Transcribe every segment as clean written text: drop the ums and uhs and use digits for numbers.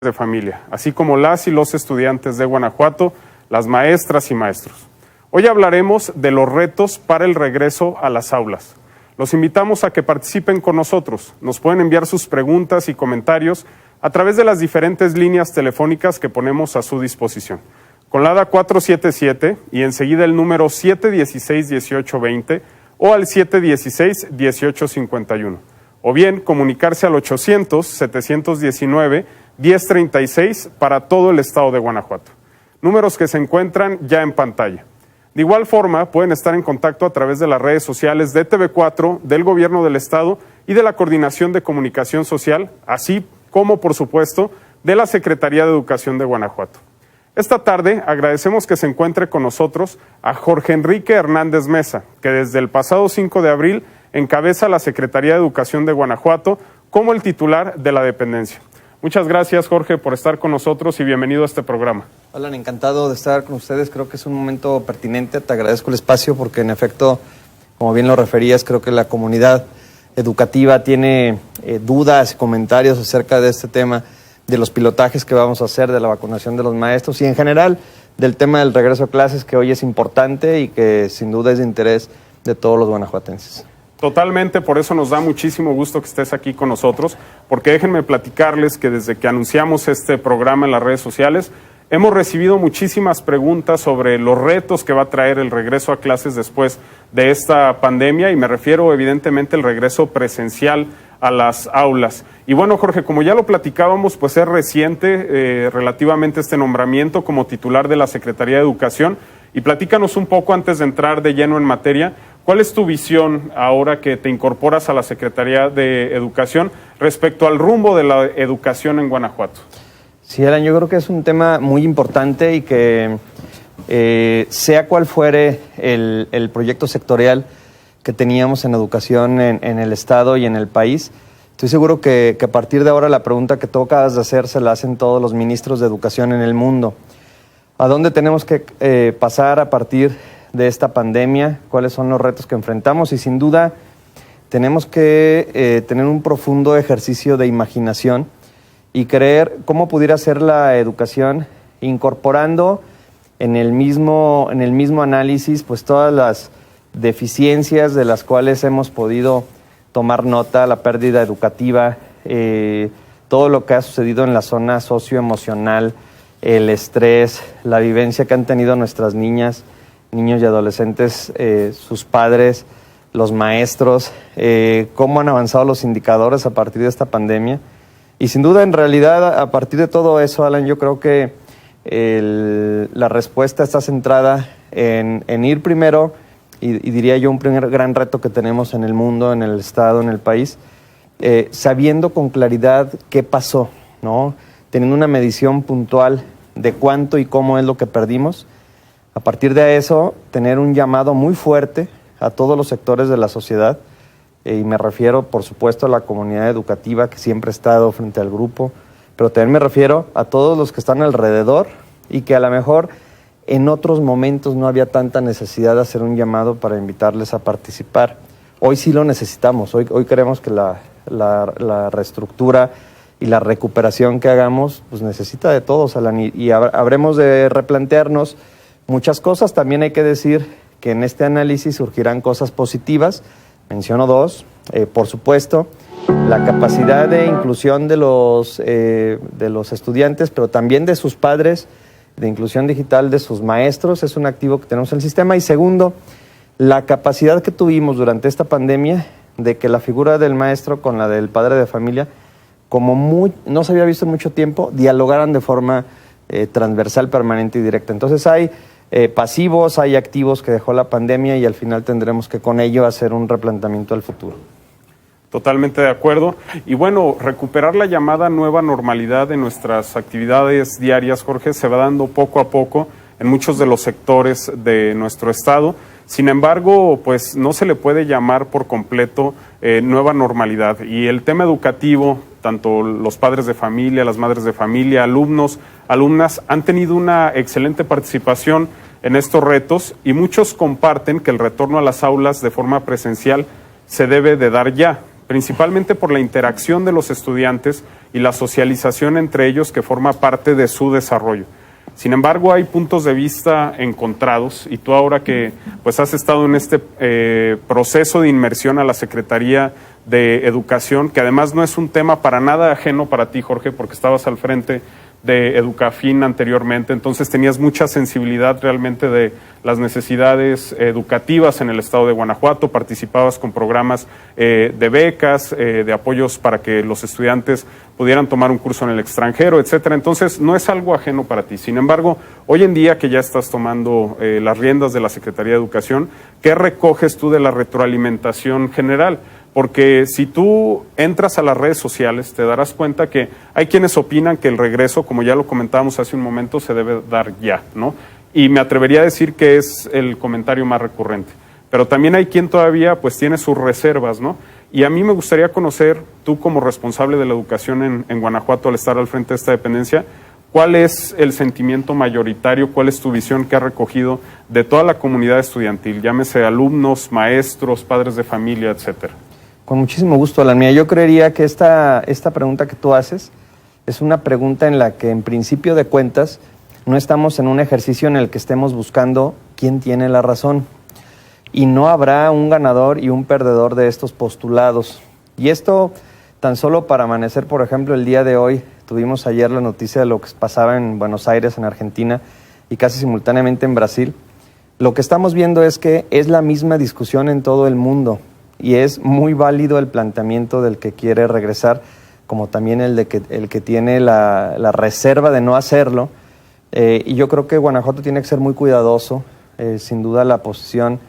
de familia, así como las y los estudiantes de Guanajuato, las maestras y maestros. Hoy hablaremos de los retos para el regreso a las aulas. Los invitamos a que participen con nosotros. Nos pueden enviar sus preguntas y comentarios a través de las diferentes líneas telefónicas que ponemos a su disposición. Con la ADA 477 y enseguida el número 716-1820 o al 716-1851. O bien comunicarse al 800-719-1036 para todo el estado de Guanajuato. Números que se encuentran ya en pantalla. De igual forma, pueden estar en contacto a través de las redes sociales de TV4, del Gobierno del Estado y de la Coordinación de Comunicación Social, así como, por supuesto, de la Secretaría de Educación de Guanajuato. Esta tarde agradecemos que se encuentre con nosotros a Jorge Enrique Hernández Mesa, que desde el pasado 5 de abril encabeza la Secretaría de Educación de Guanajuato como el titular de la dependencia. Muchas gracias, Jorge, por estar con nosotros y bienvenido a este programa. Alan, encantado de estar con ustedes. Creo que es un momento pertinente. Te agradezco el espacio porque, en efecto, como bien lo referías, creo que la comunidad educativa tiene dudas y comentarios acerca de este tema, de los pilotajes que vamos a hacer, de la vacunación de los maestros y, en general, del tema del regreso a clases, que hoy es importante y que, sin duda, es de interés de todos los guanajuatenses. Totalmente, por eso nos da muchísimo gusto que estés aquí con nosotros, porque déjenme platicarles que desde que anunciamos este programa en las redes sociales, hemos recibido muchísimas preguntas sobre los retos que va a traer el regreso a clases después de esta pandemia, y me refiero evidentemente al regreso presencial a las aulas. Y bueno, Jorge, como ya lo platicábamos, pues es reciente relativamente este nombramiento como titular de la Secretaría de Educación, y platícanos un poco antes de entrar de lleno en materia. ¿Cuál es tu visión ahora que te incorporas a la Secretaría de Educación respecto al rumbo de la educación en Guanajuato? Sí, Alan, yo creo que es un tema muy importante y que sea cual fuere el proyecto sectorial que teníamos en educación en el Estado y en el país, estoy seguro que a partir de ahora la pregunta que tú acabas de hacer se la hacen todos los ministros de educación en el mundo. ¿A dónde tenemos que pasar a partir de esta pandemia? ¿Cuáles son los retos que enfrentamos? Y sin duda tenemos que tener un profundo ejercicio de imaginación y creer cómo pudiera ser la educación incorporando en el mismo análisis pues todas las deficiencias de las cuales hemos podido tomar nota, la pérdida educativa, todo lo que ha sucedido en la zona socioemocional, el estrés, la vivencia que han tenido nuestras niñas, niños y adolescentes, sus padres, los maestros, cómo han avanzado los indicadores a partir de esta pandemia. Y sin duda, en realidad, a partir de todo eso, Alan, yo creo que la respuesta está centrada en ir primero, y diría yo un primer gran reto que tenemos en el mundo, en el Estado, en el país, sabiendo con claridad qué pasó, ¿no? Teniendo una medición puntual de cuánto y cómo es lo que perdimos. A partir de eso, tener un llamado muy fuerte a todos los sectores de la sociedad, y me refiero, por supuesto, a la comunidad educativa que siempre ha estado frente al grupo, pero también me refiero a todos los que están alrededor y que a lo mejor en otros momentos no había tanta necesidad de hacer un llamado para invitarles a participar. Hoy sí lo necesitamos, hoy queremos que la reestructura y la recuperación que hagamos pues necesita de todos, Alan, y habremos de replantearnos muchas cosas. También hay que decir que en este análisis surgirán cosas positivas. Menciono dos. Por supuesto, la capacidad de inclusión de los estudiantes, pero también de sus padres, de inclusión digital de sus maestros, es un activo que tenemos en el sistema. Y segundo, la capacidad que tuvimos durante esta pandemia de que la figura del maestro con la del padre de familia, como no se había visto en mucho tiempo, dialogaran de forma transversal, permanente y directa. Entonces hay pasivos, hay activos que dejó la pandemia y al final tendremos que con ello hacer un replanteamiento al futuro. Totalmente de acuerdo. Y bueno, recuperar la llamada nueva normalidad de nuestras actividades diarias, Jorge, se va dando poco a poco en muchos de los sectores de nuestro estado. Sin embargo, pues no se le puede llamar por completo nueva normalidad. Y el tema educativo, tanto los padres de familia, las madres de familia, alumnos, alumnas, han tenido una excelente participación en estos retos y muchos comparten que el retorno a las aulas de forma presencial se debe de dar ya. principalmente por la interacción de los estudiantes y la socialización entre ellos que forma parte de su desarrollo. Sin embargo, hay puntos de vista encontrados y tú ahora que pues has estado en este proceso de inmersión a la Secretaría de Educación, que además no es un tema para nada ajeno para ti, Jorge, porque estabas al frente de Educafin anteriormente, entonces tenías mucha sensibilidad realmente de las necesidades educativas en el estado de Guanajuato, participabas con programas de becas, de apoyos para que los estudiantes pudieran tomar un curso en el extranjero, etcétera. Entonces no es algo ajeno para ti. Sin embargo, hoy en día que ya estás tomando las riendas de la Secretaría de Educación, ¿qué recoges tú de la retroalimentación general? Porque si tú entras a las redes sociales, te darás cuenta que hay quienes opinan que el regreso, como ya lo comentábamos hace un momento, se debe dar ya, ¿no? Y me atrevería a decir que es el comentario más recurrente. Pero también hay quien todavía pues tiene sus reservas, ¿no? Y a mí me gustaría conocer, tú como responsable de la educación en Guanajuato, al estar al frente de esta dependencia, ¿cuál es el sentimiento mayoritario, cuál es tu visión que ha recogido de toda la comunidad estudiantil, llámese alumnos, maestros, padres de familia, etcétera? Con muchísimo gusto, Alan. Mira, yo creería que esta pregunta que tú haces es una pregunta en la que, en principio de cuentas, no estamos en un ejercicio en el que estemos buscando quién tiene la razón. Y no habrá un ganador y un perdedor de estos postulados. Y esto, tan solo para amanecer, por ejemplo, el día de hoy, tuvimos ayer la noticia de lo que pasaba en Buenos Aires, en Argentina, y casi simultáneamente en Brasil. Lo que estamos viendo es que es la misma discusión en todo el mundo. Y es muy válido el planteamiento del que quiere regresar, como también el que tiene la reserva de no hacerlo. Y yo creo que Guanajuato tiene que ser muy cuidadoso. Sin duda la posición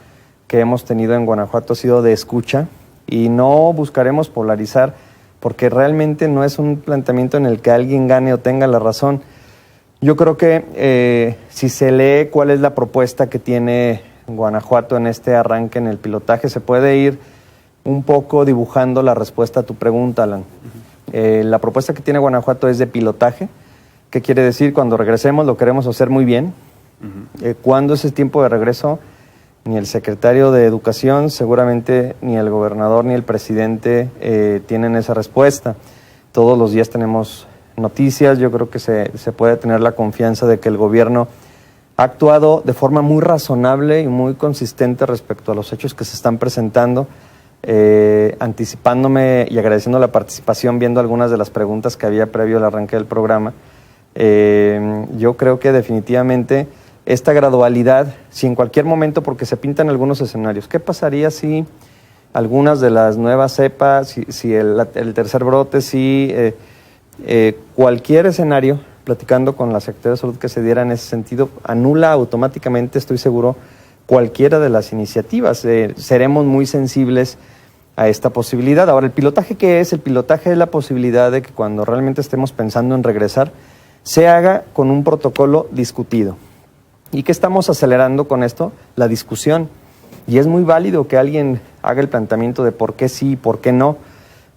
que hemos tenido en Guanajuato ha sido de escucha y no buscaremos polarizar, porque realmente no es un planteamiento en el que alguien gane o tenga la razón. Yo creo que si se lee cuál es la propuesta que tiene Guanajuato en este arranque en el pilotaje, se puede ir un poco dibujando la respuesta a tu pregunta, Alan. La propuesta que tiene Guanajuato es de pilotaje. ¿Qué quiere decir? Cuando regresemos lo queremos hacer muy bien. ¿Cuándo es el tiempo de regreso? Ni el secretario de Educación, seguramente ni el gobernador ni el presidente tienen esa respuesta. Todos los días tenemos noticias. Yo creo que se puede tener la confianza de que el gobierno ha actuado de forma muy razonable y muy consistente respecto a los hechos que se están presentando. Anticipándome y agradeciendo la participación, viendo algunas de las preguntas que había previo al arranque del programa, yo creo que definitivamente esta gradualidad, si en cualquier momento, porque se pintan algunos escenarios, ¿qué pasaría si algunas de las nuevas cepas, si el tercer brote, si cualquier escenario, platicando con la Secretaría de Salud que se diera en ese sentido, anula automáticamente, estoy seguro, cualquiera de las iniciativas? Seremos muy sensibles a esta posibilidad. Ahora, ¿el pilotaje qué es? El pilotaje es la posibilidad de que cuando realmente estemos pensando en regresar, se haga con un protocolo discutido. ¿Y qué estamos acelerando con esto? La discusión. Y es muy válido que alguien haga el planteamiento de por qué sí y por qué no.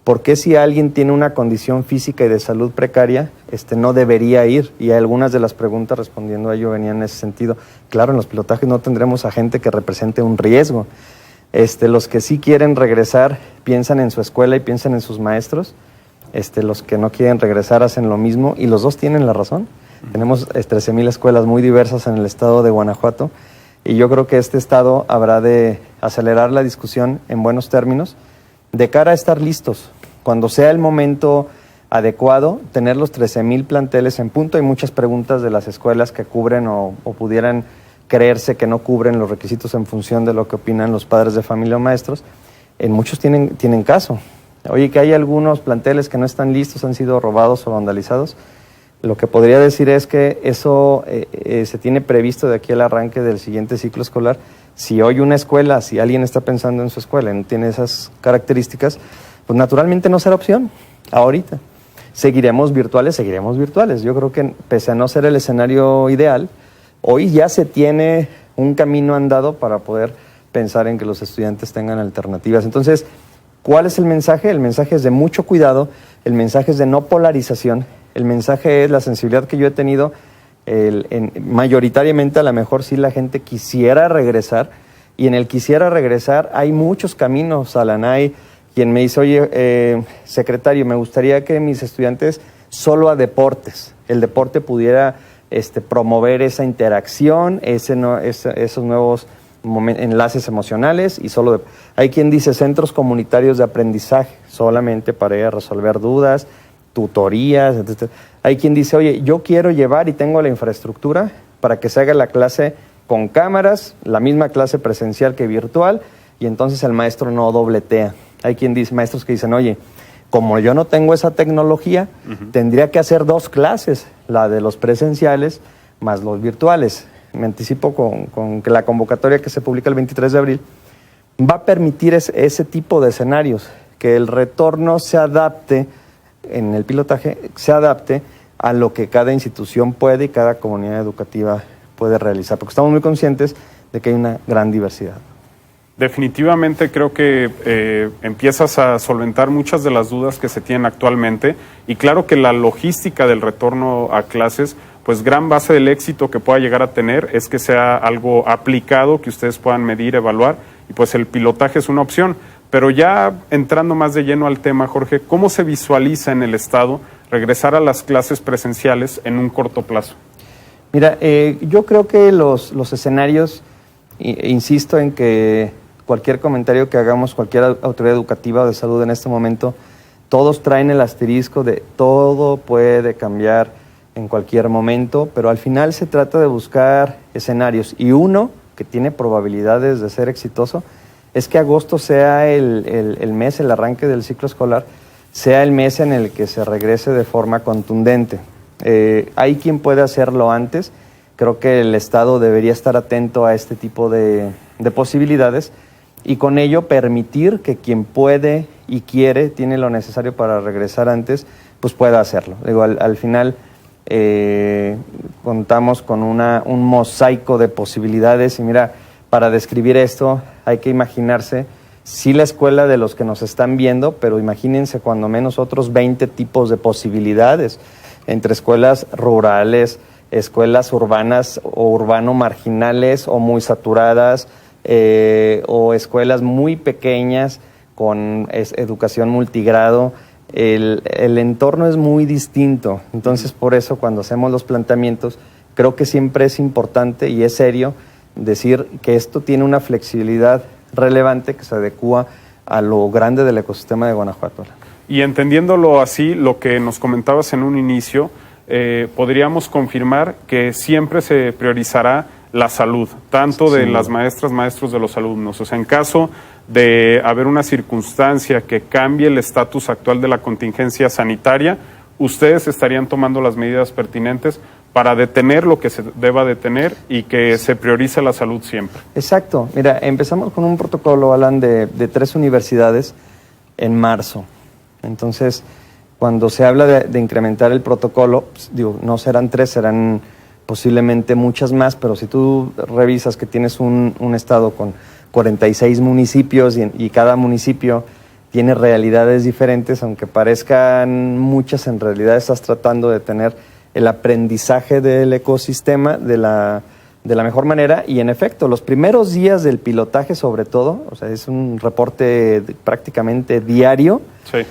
¿Por qué si alguien tiene una condición física y de salud precaria, no debería ir? Y algunas de las preguntas respondiendo a ello venían en ese sentido. Claro, en los pilotajes no tendremos a gente que represente un riesgo. Los que sí quieren regresar piensan en su escuela y piensan en sus maestros. Los que no quieren regresar hacen lo mismo y los dos tienen la razón. Tenemos 13,000 escuelas muy diversas en el estado de Guanajuato y yo creo que este estado habrá de acelerar la discusión en buenos términos de cara a estar listos. Cuando sea el momento adecuado, tener los 13,000 planteles en punto. Hay muchas preguntas de las escuelas que cubren o pudieran creerse que no cubren los requisitos en función de lo que opinan los padres de familia o maestros. En muchos tienen caso. Oye, que hay algunos planteles que no están listos, han sido robados o vandalizados. Lo que podría decir es que eso se tiene previsto de aquí al arranque del siguiente ciclo escolar. Si hoy una escuela, si alguien está pensando en su escuela y no tiene esas características, pues naturalmente no será opción ahorita. Seguiremos virtuales. Yo creo que pese a no ser el escenario ideal, hoy ya se tiene un camino andado para poder pensar en que los estudiantes tengan alternativas. Entonces, ¿cuál es el mensaje? El mensaje es de mucho cuidado, el mensaje es de no polarización, el mensaje es la sensibilidad que yo he tenido, mayoritariamente a lo mejor sí la gente quisiera regresar, y en el quisiera regresar hay muchos caminos, Alan. Hay quien me dice, oye, secretario, me gustaría que mis estudiantes solo a deportes, el deporte pudiera promover esa interacción, esos nuevos enlaces emocionales y solo hay quien dice centros comunitarios de aprendizaje solamente para ir a resolver dudas, tutorías, etc. Hay quien dice, oye, yo quiero llevar y tengo la infraestructura para que se haga la clase con cámaras, la misma clase presencial que virtual, y entonces el maestro no dobletea. Hay quien dice, maestros que dicen, oye, como yo no tengo esa tecnología, tendría que hacer 2 clases, la de los presenciales más los virtuales. Me anticipo con que la convocatoria que se publica el 23 de abril va a permitir ese tipo de escenarios, que el retorno se adapte, en el pilotaje, se adapte a lo que cada institución puede y cada comunidad educativa puede realizar, porque estamos muy conscientes de que hay una gran diversidad. Definitivamente creo que empiezas a solventar muchas de las dudas que se tienen actualmente y claro que la logística del retorno a clases, pues gran base del éxito que pueda llegar a tener es que sea algo aplicado, que ustedes puedan medir, evaluar y pues el pilotaje es una opción. Pero ya entrando más de lleno al tema, Jorge, ¿cómo se visualiza en el Estado regresar a las clases presenciales en un corto plazo? Mira, yo creo que los escenarios, insisto en que cualquier comentario que hagamos, cualquier autoridad educativa o de salud en este momento, todos traen el asterisco de todo puede cambiar en cualquier momento, pero al final se trata de buscar escenarios y uno que tiene probabilidades de ser exitoso es que agosto sea el mes, el arranque del ciclo escolar, sea el mes en el que se regrese de forma contundente. Hay quien puede hacerlo antes, creo que el Estado debería estar atento a este tipo de posibilidades y con ello permitir que quien puede y quiere, tiene lo necesario para regresar antes, pues pueda hacerlo. Digo, al final contamos con un mosaico de posibilidades y mira, para describir esto hay que imaginarse, sí la escuela de los que nos están viendo, pero imagínense cuando menos otros 20 tipos de posibilidades, entre escuelas rurales, escuelas urbanas o urbano-marginales o muy saturadas, o escuelas muy pequeñas con educación multigrado. El entorno es muy distinto, entonces por eso cuando hacemos los planteamientos creo que siempre es importante y es serio decir que esto tiene una flexibilidad relevante que se adecúa a lo grande del ecosistema de Guanajuato. Y entendiéndolo así, lo que nos comentabas en un inicio, podríamos confirmar que siempre se priorizará la salud, tanto de las maestras, maestros, de los alumnos. O sea, en caso de haber una circunstancia que cambie el estatus actual de la contingencia sanitaria, ustedes estarían tomando las medidas pertinentes para detener lo que se deba detener y que se priorice la salud siempre. Exacto. Mira, empezamos con un protocolo, Alan, de 3 universidades en marzo. Entonces, cuando se habla de incrementar el protocolo, pues, digo, no serán 3, serán posiblemente muchas más, pero si tú revisas que tienes un estado con 46 municipios y cada municipio tiene realidades diferentes, aunque parezcan muchas, en realidad estás tratando de tener el aprendizaje del ecosistema de la mejor manera y en efecto, los primeros días del pilotaje sobre todo, o sea, es un reporte prácticamente diario, sí.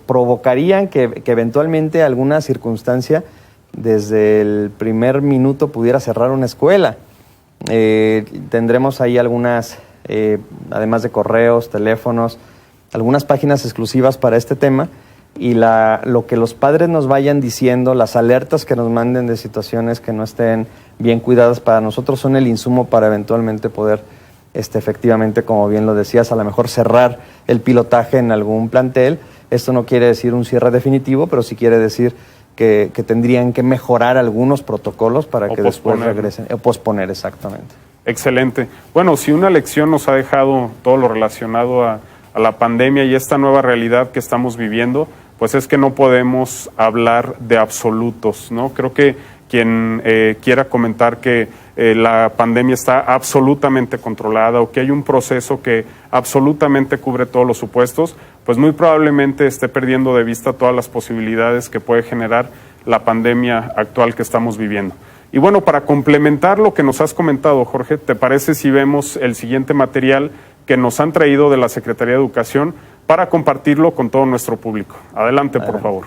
Provocarían que eventualmente alguna circunstancia desde el primer minuto pudiera cerrar una escuela. Tendremos ahí algunas, además de correos, teléfonos, algunas páginas exclusivas para este tema y lo que los padres nos vayan diciendo, las alertas que nos manden de situaciones que no estén bien cuidadas para nosotros son el insumo para eventualmente poder efectivamente, como bien lo decías, a lo mejor cerrar el pilotaje en algún plantel. Esto no quiere decir un cierre definitivo, pero sí quiere decir que tendrían que mejorar algunos protocolos para que después regresen, o posponer exactamente. Excelente. Bueno, si una lección nos ha dejado todo lo relacionado a la pandemia y esta nueva realidad que estamos viviendo, pues es que no podemos hablar de absolutos, ¿no? Creo que quien quiera comentar que la pandemia está absolutamente controlada o que hay un proceso que absolutamente cubre todos los supuestos, pues muy probablemente esté perdiendo de vista todas las posibilidades que puede generar la pandemia actual que estamos viviendo. Y bueno, para complementar lo que nos has comentado, Jorge, ¿te parece si vemos el siguiente material que nos han traído de la Secretaría de Educación para compartirlo con todo nuestro público. Adelante, por favor.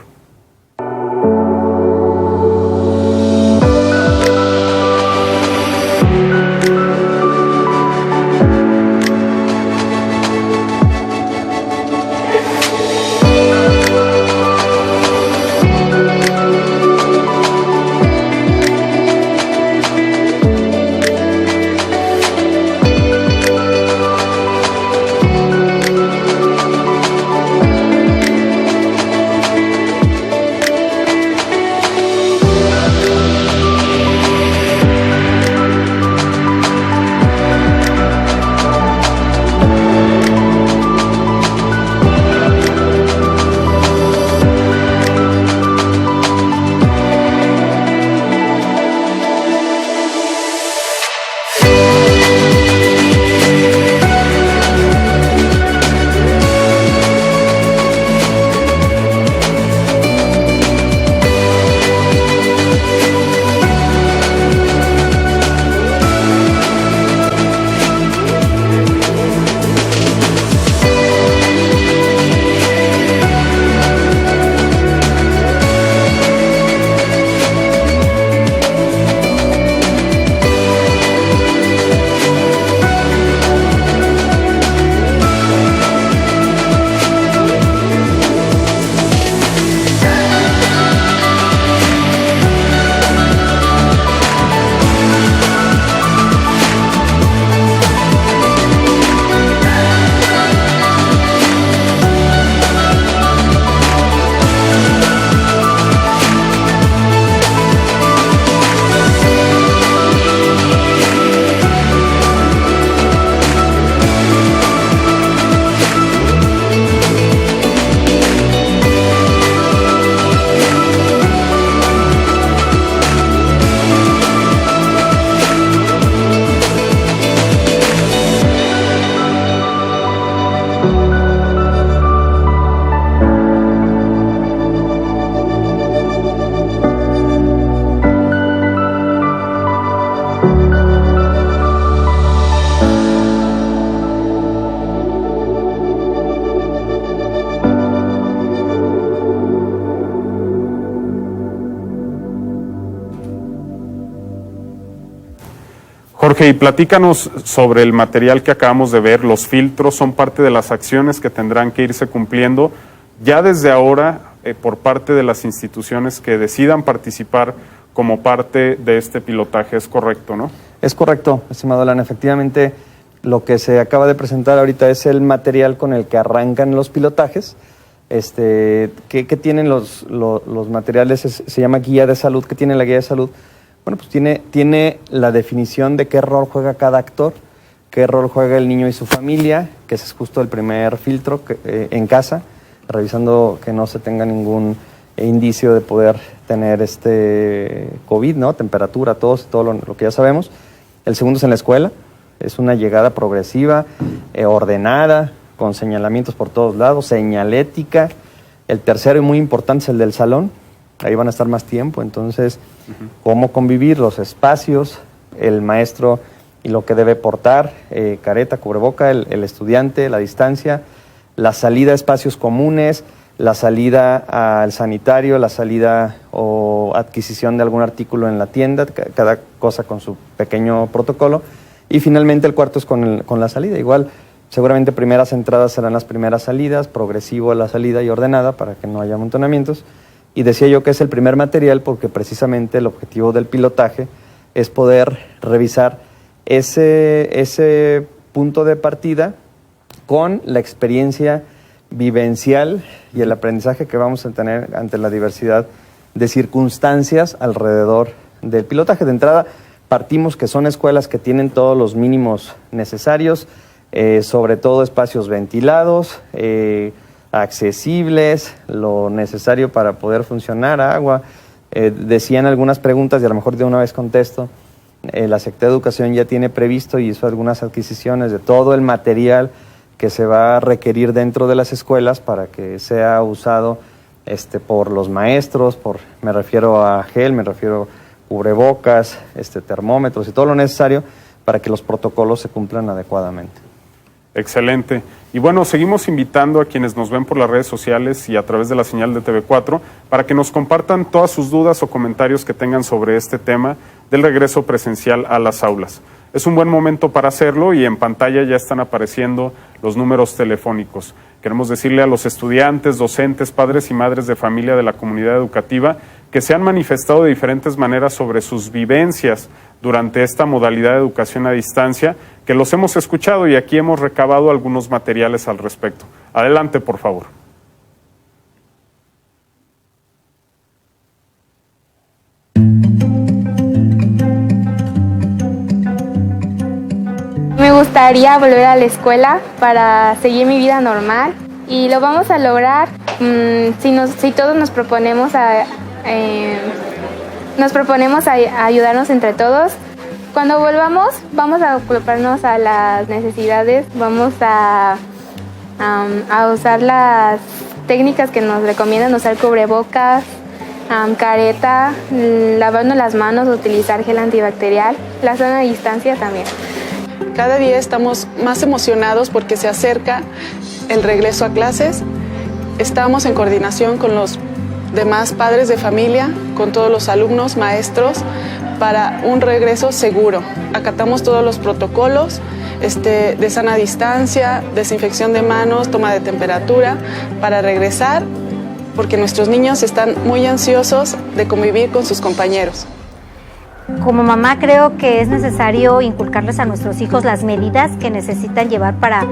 Jorge, y platícanos sobre el material que acabamos de ver. Los filtros son parte de las acciones que tendrán que irse cumpliendo ya desde ahora por parte de las instituciones que decidan participar como parte de este pilotaje. ¿Es correcto, no? Es correcto, estimado Alan. Efectivamente, lo que se acaba de presentar ahorita es el material con el que arrancan los pilotajes. ¿Qué tienen los materiales? Se llama guía de salud. ¿Qué tiene la guía de salud? Bueno, pues tiene la definición de qué rol juega cada actor, qué rol juega el niño y su familia, que ese es justo el primer filtro en casa, revisando que no se tenga ningún indicio de poder tener COVID, ¿no? Temperatura, todo lo que ya sabemos. El segundo es en la escuela, es una llegada progresiva, ordenada, con señalamientos por todos lados, señalética. El tercero y muy importante es el del salón, ahí van a estar más tiempo, entonces cómo convivir, los espacios, el maestro y lo que debe portar, careta, cubreboca, el estudiante, la distancia, la salida a espacios comunes, la salida al sanitario, la salida o adquisición de algún artículo en la tienda, cada cosa con su pequeño protocolo. Y finalmente el cuarto es con la salida. Igual, seguramente primeras entradas serán las primeras salidas, progresivo a la salida y ordenada para que no haya amontonamientos. Y decía yo que es el primer material porque precisamente el objetivo del pilotaje es poder revisar ese punto de partida con la experiencia vivencial y el aprendizaje que vamos a tener ante la diversidad de circunstancias alrededor del pilotaje. De entrada, partimos que son escuelas que tienen todos los mínimos necesarios, sobre todo espacios ventilados, accesibles, lo necesario para poder funcionar, agua. Decían algunas preguntas y a lo mejor de una vez contesto. La Secretaría de Educación ya tiene previsto y hizo algunas adquisiciones de todo el material que se va a requerir dentro de las escuelas para que sea usado por los maestros, me refiero a gel, me refiero a cubrebocas, termómetros y todo lo necesario para que los protocolos se cumplan adecuadamente. Excelente. Y bueno, seguimos invitando a quienes nos ven por las redes sociales y a través de la señal de TV4 para que nos compartan todas sus dudas o comentarios que tengan sobre este tema del regreso presencial a las aulas. Es un buen momento para hacerlo y en pantalla ya están apareciendo los números telefónicos. Queremos decirle a los estudiantes, docentes, padres y madres de familia de la comunidad educativa que se han manifestado de diferentes maneras sobre sus vivencias durante esta modalidad de educación a distancia, que los hemos escuchado y aquí hemos recabado algunos materiales al respecto. Adelante, por favor. Me gustaría volver a la escuela para seguir mi vida normal y lo vamos a lograr si todos nos proponemos a ayudarnos entre todos. Cuando volvamos, vamos a ocuparnos a las necesidades, vamos a usar las técnicas que nos recomiendan, usar cubrebocas, careta, lavarnos las manos, utilizar gel antibacterial, la sana distancia también. Cada día estamos más emocionados porque se acerca el regreso a clases. Estamos en coordinación con los demás padres de familia, con todos los alumnos, maestros, para un regreso seguro. Acatamos todos los protocolos de sana distancia, desinfección de manos, toma de temperatura, para regresar, porque nuestros niños están muy ansiosos de convivir con sus compañeros. Como mamá creo que es necesario inculcarles a nuestros hijos las medidas que necesitan llevar para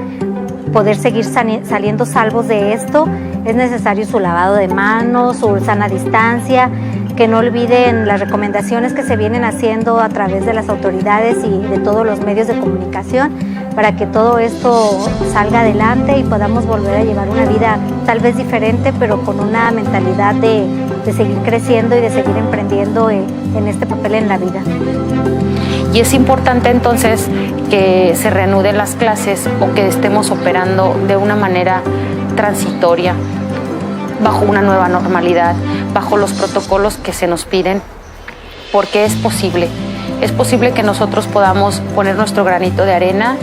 poder seguir saliendo salvos de esto. Es necesario su lavado de manos, su sana distancia, que no olviden las recomendaciones que se vienen haciendo a través de las autoridades y de todos los medios de comunicación para que todo esto salga adelante y podamos volver a llevar una vida tal vez diferente, pero con una mentalidad de seguir creciendo y de seguir emprendiendo en este papel en la vida. Y es importante entonces que se reanuden las clases o que estemos operando de una manera transitoria, bajo una nueva normalidad, bajo los protocolos que se nos piden, porque es posible que nosotros podamos poner nuestro granito de arena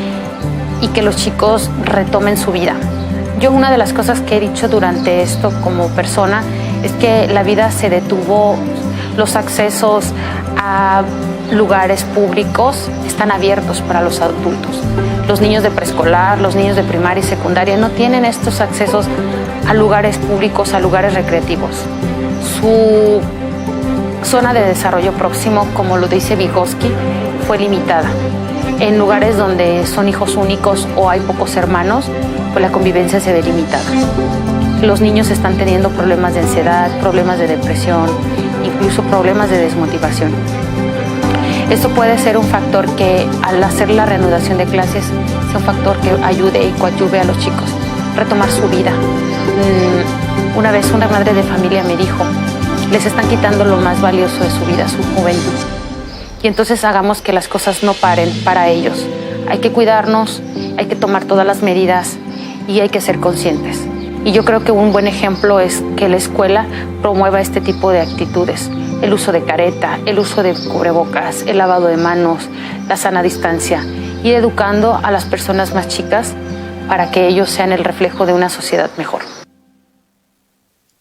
y que los chicos retomen su vida. Yo una de las cosas que he dicho durante esto como persona es que la vida se detuvo, los accesos a lugares públicos están abiertos para los adultos. Los niños de preescolar, los niños de primaria y secundaria no tienen estos accesos a lugares públicos, a lugares recreativos. Su zona de desarrollo próximo, como lo dice Vygotsky, fue limitada. En lugares donde son hijos únicos o hay pocos hermanos, pues la convivencia se ve limitada. Los niños están teniendo problemas de ansiedad, problemas de depresión, incluso problemas de desmotivación. Esto puede ser un factor que, al hacer la reanudación de clases, sea un factor que ayude y coadyuve a los chicos a retomar su vida. Una vez una madre de familia me dijo, les están quitando lo más valioso de su vida, su juventud. Y entonces hagamos que las cosas no paren para ellos. Hay que cuidarnos, hay que tomar todas las medidas y hay que ser conscientes. Y yo creo que un buen ejemplo es que la escuela promueva este tipo de actitudes. El uso de careta, el uso de cubrebocas, el lavado de manos, la sana distancia. Ir educando a las personas más chicas para que ellos sean el reflejo de una sociedad mejor.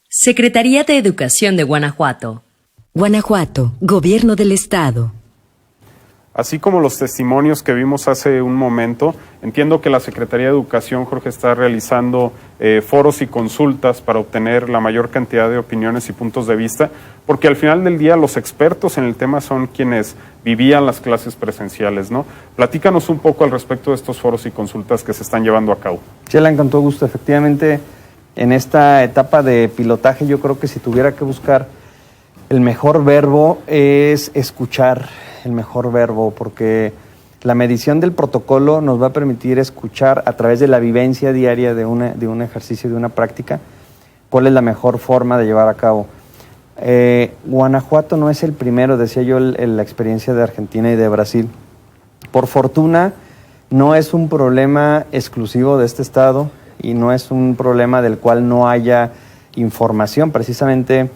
Secretaría de Educación de Guanajuato. Guanajuato, Gobierno del Estado. Así como los testimonios que vimos hace un momento, entiendo que la Secretaría de Educación, Jorge, está realizando foros y consultas para obtener la mayor cantidad de opiniones y puntos de vista, porque al final del día los expertos en el tema son quienes vivían las clases presenciales, ¿no? Platícanos un poco al respecto de estos foros y consultas que se están llevando a cabo. Chela, con todo gusto. Efectivamente, en esta etapa de pilotaje yo creo que si tuviera que buscar el mejor verbo es escuchar. El mejor verbo, porque la medición del protocolo nos va a permitir escuchar a través de la vivencia diaria de un ejercicio, de una práctica, cuál es la mejor forma de llevar a cabo. Guanajuato no es el primero, decía yo, la experiencia de Argentina y de Brasil. Por fortuna, no es un problema exclusivo de este estado y no es un problema del cual no haya información. Precisamente,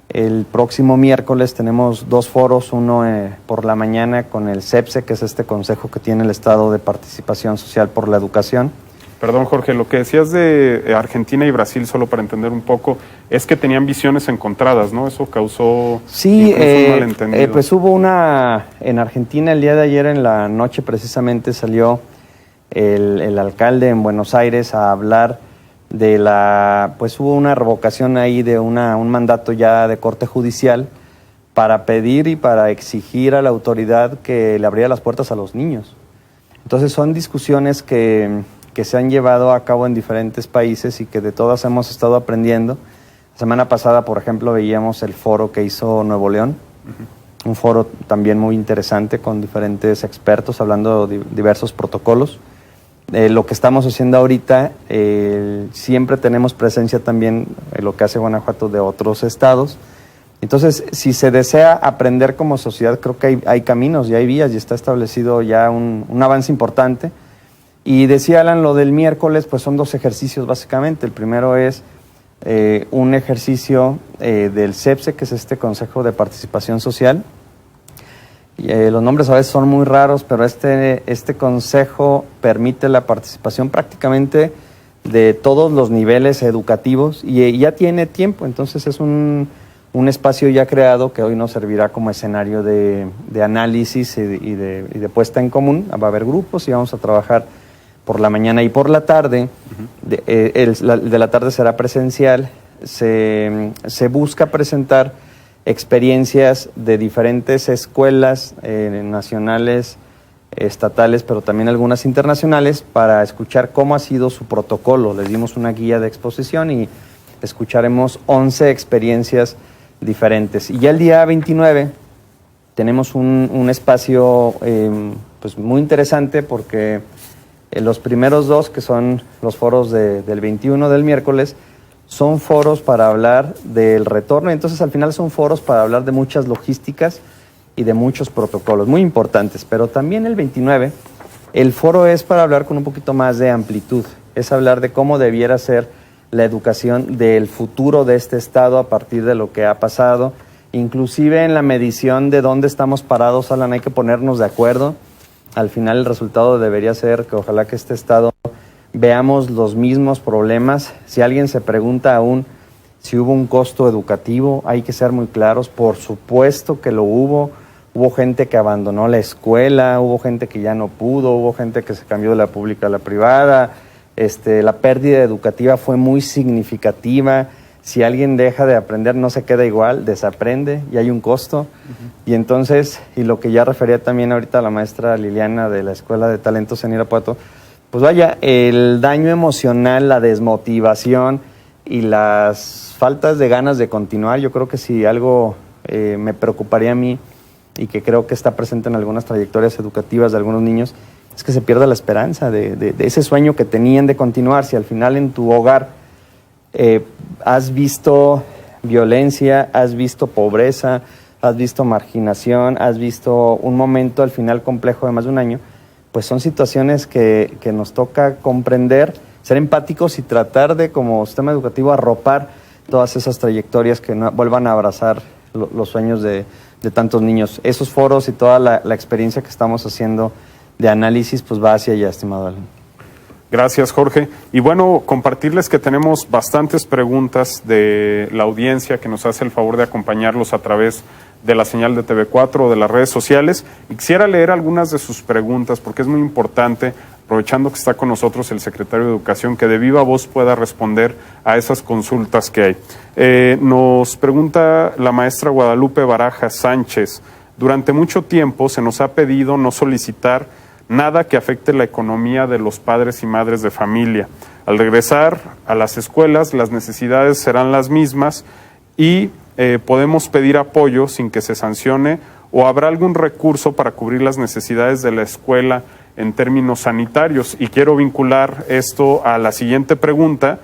el próximo miércoles tenemos 2 foros, uno por la mañana con el CEPSE, que es este consejo que tiene el Estado de Participación Social por la Educación. Perdón, Jorge, lo que decías de Argentina y Brasil, solo para entender un poco, es que tenían visiones encontradas, ¿no? Eso causó sí, un malentendido. Pues hubo en Argentina el día de ayer en la noche precisamente salió el alcalde en Buenos Aires a hablar pues hubo una revocación ahí de un mandato ya de corte judicial para pedir y para exigir a la autoridad que le abriera las puertas a los niños. Entonces son discusiones que se han llevado a cabo en diferentes países y que de todas hemos estado aprendiendo. La semana pasada, por ejemplo, veíamos el foro que hizo Nuevo León, un foro también muy interesante con diferentes expertos hablando de diversos protocolos. Lo que estamos haciendo ahorita, siempre tenemos presencia también en lo que hace Guanajuato de otros estados. Entonces, si se desea aprender como sociedad, creo que hay caminos y hay vías y está establecido ya un avance importante. Y decía Alan, lo del miércoles, pues son 2 ejercicios básicamente. El primero es un ejercicio del CEPSE, que es este Consejo de Participación Social. Los nombres a veces son muy raros, pero este consejo permite la participación prácticamente de todos los niveles educativos y ya tiene tiempo, entonces es un espacio ya creado que hoy nos servirá como escenario de análisis y de puesta en común. Va a haber grupos y vamos a trabajar por la mañana y por la tarde. De la tarde será presencial. Se busca presentar experiencias de diferentes escuelas nacionales, estatales, pero también algunas internacionales, para escuchar cómo ha sido su protocolo. Les dimos una guía de exposición y escucharemos 11 experiencias diferentes. Y ya el día 29 tenemos un espacio pues muy interesante, porque los primeros 2, que son los foros del 21 del miércoles, son foros para hablar del retorno. Entonces al final son foros para hablar de muchas logísticas y de muchos protocolos muy importantes. Pero también el 29, el foro es para hablar con un poquito más de amplitud. Es hablar de cómo debiera ser la educación del futuro de este estado a partir de lo que ha pasado. Inclusive en la medición de dónde estamos parados, Alan, hay que ponernos de acuerdo. Al final el resultado debería ser que ojalá que este estado veamos los mismos problemas. Si alguien se pregunta aún si hubo un costo educativo, hay que ser muy claros. Por supuesto que lo hubo. Hubo gente que abandonó la escuela, hubo gente que ya no pudo, hubo gente que se cambió de la pública a la privada. La pérdida educativa fue muy significativa. Si alguien deja de aprender, no se queda igual, desaprende y hay un costo. Y entonces, y lo que ya refería también ahorita la maestra Liliana de la Escuela de Talentos en Irapuato, pues vaya, el daño emocional, la desmotivación y las faltas de ganas de continuar, yo creo que si algo me preocuparía a mí y que creo que está presente en algunas trayectorias educativas de algunos niños, es que se pierda la esperanza de ese sueño que tenían de continuar. Si al final en tu hogar has visto violencia, has visto pobreza, has visto marginación, has visto un momento al final complejo de más de un año, pues son situaciones que nos toca comprender, ser empáticos y tratar de, como sistema educativo, arropar todas esas trayectorias que vuelvan a abrazar los sueños de tantos niños. Esos foros y toda la experiencia que estamos haciendo de análisis, pues va hacia allá, estimado Alan. Gracias, Jorge. Y bueno, compartirles que tenemos bastantes preguntas de la audiencia que nos hace el favor de acompañarlos a través de la señal de TV4 o de las redes sociales. Y quisiera leer algunas de sus preguntas porque es muy importante, aprovechando que está con nosotros el secretario de Educación, que de viva voz pueda responder a esas consultas que hay. Nos pregunta la maestra Guadalupe Baraja Sánchez: durante mucho tiempo se nos ha pedido no solicitar nada que afecte la economía de los padres y madres de familia. Al regresar a las escuelas, las necesidades serán las mismas y podemos pedir apoyo sin que se sancione, o habrá algún recurso para cubrir las necesidades de la escuela en términos sanitarios. Y quiero vincular esto a la siguiente pregunta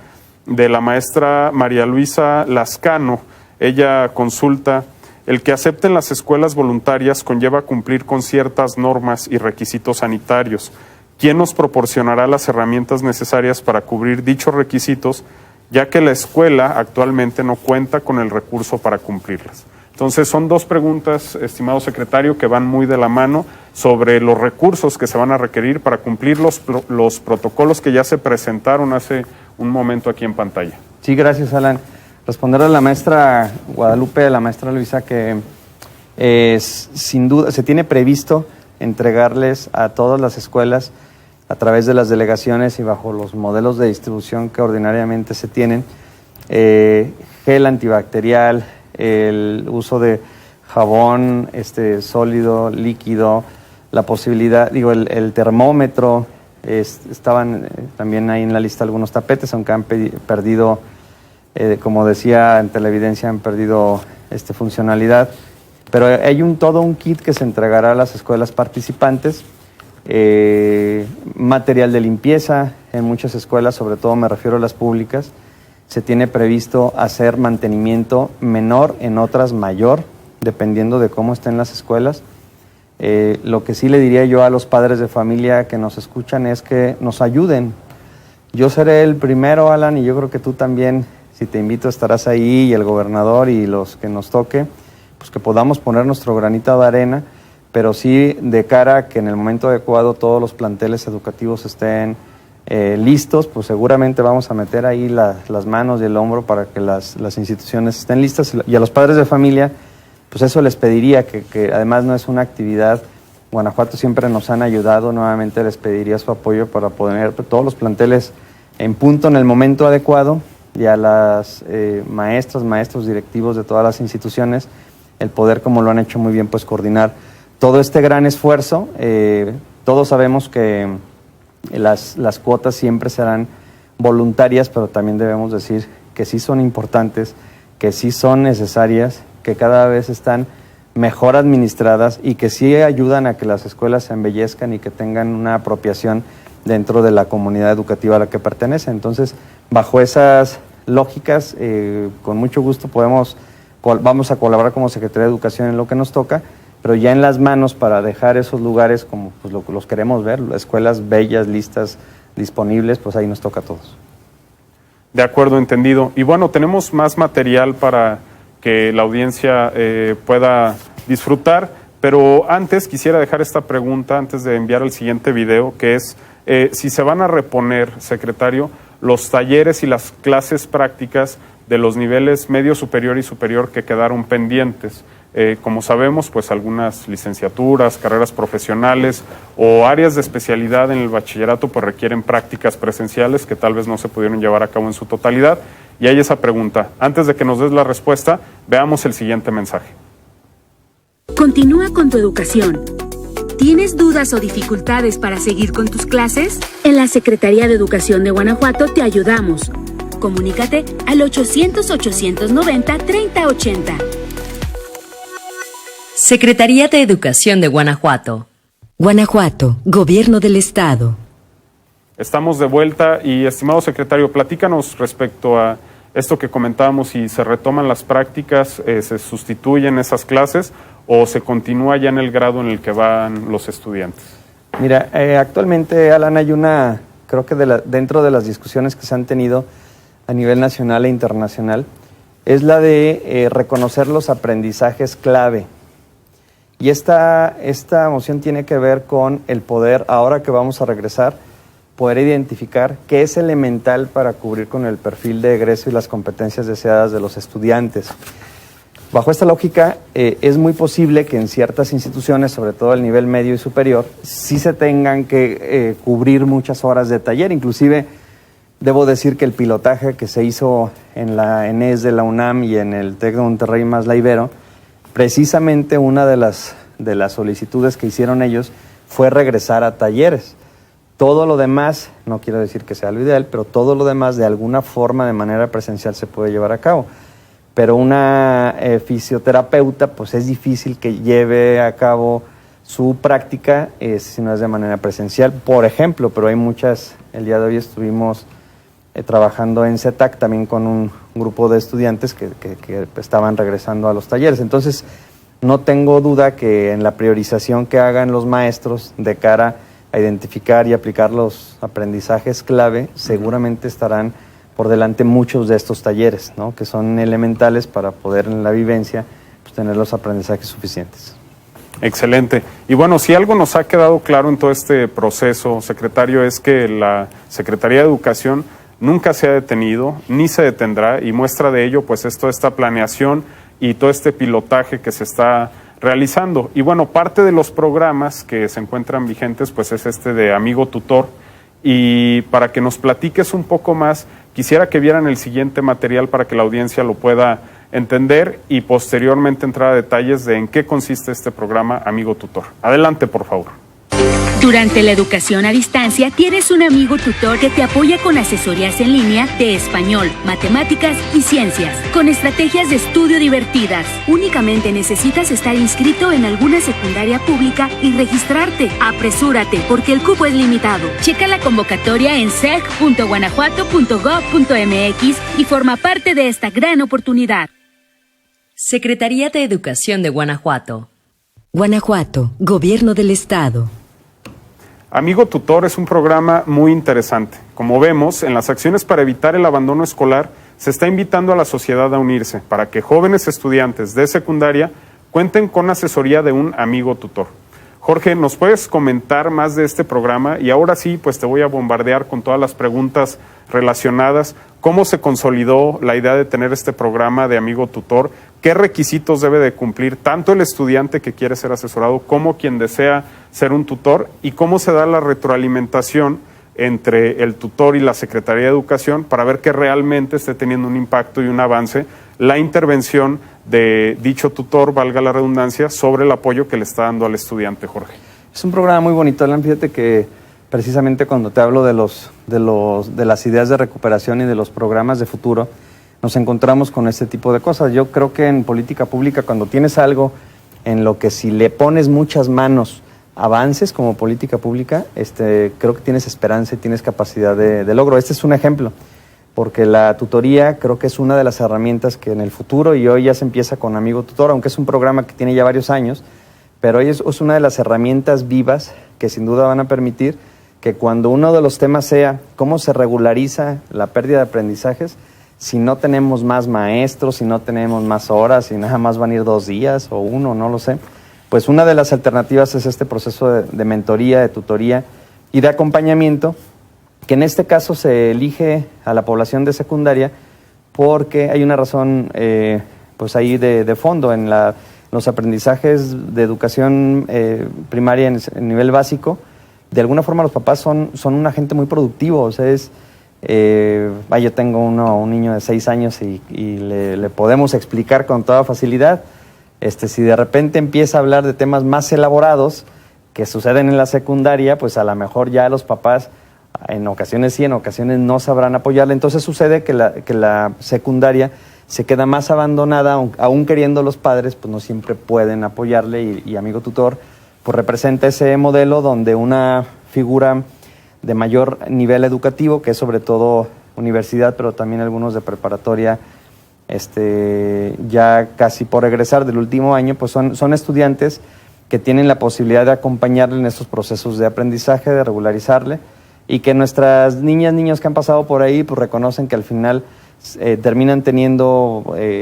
de la maestra María Luisa Lascano. Ella consulta: el que acepten las escuelas voluntarias conlleva cumplir con ciertas normas y requisitos sanitarios. ¿Quién nos proporcionará las herramientas necesarias para cubrir dichos requisitos, ya que la escuela actualmente no cuenta con el recurso para cumplirlas? Entonces son dos preguntas, estimado secretario, que van muy de la mano sobre los recursos que se van a requerir para cumplir los protocolos que ya se presentaron hace un momento aquí en pantalla. Sí, gracias, Alan. Responder a la maestra Guadalupe, a la maestra Luisa, que sin duda se tiene previsto entregarles a todas las escuelas a través de las delegaciones y bajo los modelos de distribución que ordinariamente se tienen, gel antibacterial, el uso de jabón sólido, líquido, la posibilidad, el termómetro, estaban también ahí en la lista algunos tapetes, aunque han perdido, como decía en televidencia, han perdido funcionalidad, pero hay todo un kit que se entregará a las escuelas participantes, material de limpieza en muchas escuelas, sobre todo me refiero a las públicas. Se tiene previsto hacer mantenimiento menor, en otras mayor, dependiendo de cómo estén las escuelas. Lo que sí le diría yo a los padres de familia que nos escuchan es que nos ayuden. Yo seré el primero, Alan, y yo creo que tú también, si te invito, estarás ahí, y el gobernador y los que nos toque, pues que podamos poner nuestro granito de arena, pero sí de cara a que en el momento adecuado todos los planteles educativos estén listos, pues seguramente vamos a meter ahí las manos y el hombro para que las instituciones estén listas. Y a los padres de familia, pues eso les pediría, que además no es una actividad, Guanajuato siempre nos han ayudado, nuevamente les pediría su apoyo para poner todos los planteles en punto en el momento adecuado, y a las maestros directivos de todas las instituciones, el poder, como lo han hecho muy bien, pues coordinar todo este gran esfuerzo. Todos sabemos que las cuotas siempre serán voluntarias, pero también debemos decir que sí son importantes, que sí son necesarias, que cada vez están mejor administradas y que sí ayudan a que las escuelas se embellezcan y que tengan una apropiación dentro de la comunidad educativa a la que pertenecen. Entonces, bajo esas lógicas, con mucho gusto vamos a colaborar como Secretaría de Educación en lo que nos toca, pero ya en las manos para dejar esos lugares como pues, los queremos ver, escuelas bellas, listas, disponibles, pues ahí nos toca a todos. De acuerdo, entendido. Y bueno, tenemos más material para que la audiencia pueda disfrutar, pero antes quisiera dejar esta pregunta, antes de enviar el siguiente video, que es si se van a reponer, secretario, los talleres y las clases prácticas de los niveles medio, superior y superior que quedaron pendientes. Como sabemos, pues algunas licenciaturas, carreras profesionales o áreas de especialidad en el bachillerato pues requieren prácticas presenciales que tal vez no se pudieron llevar a cabo en su totalidad. Y hay esa pregunta. Antes de que nos des la respuesta, veamos el siguiente mensaje. Continúa con tu educación. ¿Tienes dudas o dificultades para seguir con tus clases? En la Secretaría de Educación de Guanajuato te ayudamos. Comunícate al 800-890-3080. Secretaría de Educación de Guanajuato. Guanajuato, Gobierno del Estado. Estamos de vuelta y, estimado secretario, platícanos respecto a esto que comentábamos, si se retoman las prácticas, se sustituyen esas clases o se continúa ya en el grado en el que van los estudiantes. Mira, actualmente, Alan, hay creo que dentro de las discusiones que se han tenido a nivel nacional e internacional, es la de reconocer los aprendizajes clave. Y esta moción tiene que ver con el poder, ahora que vamos a regresar, poder identificar qué es elemental para cubrir con el perfil de egreso y las competencias deseadas de los estudiantes. Bajo esta lógica, es muy posible que en ciertas instituciones, sobre todo el nivel medio y superior, sí se tengan que cubrir muchas horas de taller. Inclusive, debo decir que el pilotaje que se hizo en la ENES de la UNAM y en el TEC de Monterrey más la Ibero, precisamente una de las solicitudes que hicieron ellos fue regresar a talleres. Todo lo demás, no quiero decir que sea lo ideal, pero todo lo demás de alguna forma de manera presencial se puede llevar a cabo. Pero una fisioterapeuta, pues es difícil que lleve a cabo su práctica si no es de manera presencial, por ejemplo, pero hay muchas. El día de hoy estuvimos trabajando en CETAC también con un grupo de estudiantes que estaban regresando a los talleres. Entonces, no tengo duda que en la priorización que hagan los maestros de cara a identificar y aplicar los aprendizajes clave, seguramente estarán por delante muchos de estos talleres, ¿no? Que son elementales para poder en la vivencia pues, tener los aprendizajes suficientes. Excelente. Y bueno, si algo nos ha quedado claro en todo este proceso, secretario, es que la Secretaría de Educación nunca se ha detenido, ni se detendrá, y muestra de ello pues es toda esta planeación y todo este pilotaje que se está realizando. Y bueno, parte de los programas que se encuentran vigentes pues es este de Amigo Tutor, y para que nos platiques un poco más, quisiera que vieran el siguiente material para que la audiencia lo pueda entender y posteriormente entrar a detalles de en qué consiste este programa Amigo Tutor. Adelante, por favor. Durante la educación a distancia, tienes un amigo tutor que te apoya con asesorías en línea de español, matemáticas y ciencias, con estrategias de estudio divertidas. Únicamente necesitas estar inscrito en alguna secundaria pública y registrarte. Apresúrate, porque el cupo es limitado. Checa la convocatoria en sec.guanajuato.gov.mx y forma parte de esta gran oportunidad. Secretaría de Educación de Guanajuato. Guanajuato, Gobierno del Estado. Amigo Tutor es un programa muy interesante. Como vemos, en las acciones para evitar el abandono escolar, se está invitando a la sociedad a unirse para que jóvenes estudiantes de secundaria cuenten con asesoría de un amigo tutor. Jorge, ¿nos puedes comentar más de este programa? Y ahora sí, pues te voy a bombardear con todas las preguntas relacionadas. ¿Cómo se consolidó la idea de tener este programa de Amigo Tutor? ¿Qué requisitos debe de cumplir tanto el estudiante que quiere ser asesorado como quien desea ser un tutor? ¿Y cómo se da la retroalimentación entre el tutor y la Secretaría de Educación para ver que realmente esté teniendo un impacto y un avance la intervención de dicho tutor, valga la redundancia, sobre el apoyo que le está dando al estudiante, Jorge? Es un programa muy bonito, Alan. Fíjate que precisamente cuando te hablo de las ideas de recuperación y de los programas de futuro, nos encontramos con este tipo de cosas. Yo creo que en política pública, cuando tienes algo en lo que si le pones muchas manos avances como política pública, creo que tienes esperanza y tienes capacidad de logro. Este es un ejemplo, porque la tutoría creo que es una de las herramientas que en el futuro, y hoy ya se empieza con Amigo Tutor, aunque es un programa que tiene ya varios años, pero hoy es una de las herramientas vivas que sin duda van a permitir que cuando uno de los temas sea cómo se regulariza la pérdida de aprendizajes, si no tenemos más maestros, si no tenemos más horas, si nada más van a ir 2 días o 1, no lo sé, pues una de las alternativas es este proceso de mentoría, de tutoría y de acompañamiento, que en este caso se elige a la población de secundaria porque hay una razón pues ahí de fondo en los aprendizajes de educación primaria en nivel básico. De alguna forma los papás son un agente muy productivo, o sea, yo tengo un niño de 6 años y le podemos explicar con toda facilidad. Si de repente empieza a hablar de temas más elaborados que suceden en la secundaria, pues a lo mejor ya los papás en ocasiones sí, en ocasiones no sabrán apoyarle. Entonces sucede que la secundaria se queda más abandonada, aún queriendo los padres, pues no siempre pueden apoyarle, y Amigo Tutor pues representa ese modelo donde una figura de mayor nivel educativo, que es sobre todo universidad, pero también algunos de preparatoria, ya casi por egresar del último año, pues son estudiantes que tienen la posibilidad de acompañarle en estos procesos de aprendizaje, de regularizarle, y que nuestras niños que han pasado por ahí, pues reconocen que al final terminan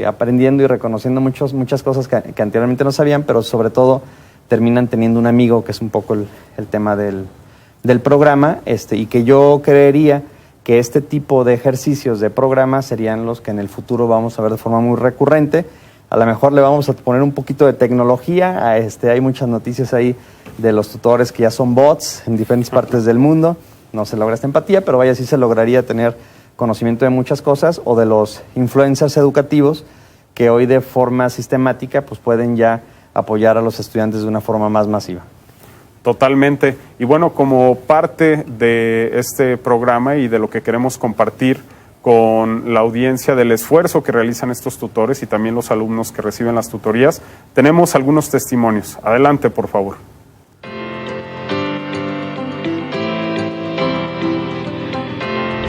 aprendiendo y reconociendo muchas cosas que anteriormente no sabían, pero sobre todo terminan teniendo un amigo, que es un poco el tema del programa, y que yo creería que este tipo de ejercicios de programas serían los que en el futuro vamos a ver de forma muy recurrente. A lo mejor le vamos a poner un poquito de tecnología, hay muchas noticias ahí de los tutores que ya son bots en diferentes partes del mundo, no se logra esta empatía, pero sí se lograría tener conocimiento de muchas cosas, o de los influencers educativos que hoy de forma sistemática pues pueden ya apoyar a los estudiantes de una forma más masiva. Totalmente. Y bueno, como parte de este programa y de lo que queremos compartir con la audiencia del esfuerzo que realizan estos tutores y también los alumnos que reciben las tutorías, tenemos algunos testimonios. Adelante, por favor.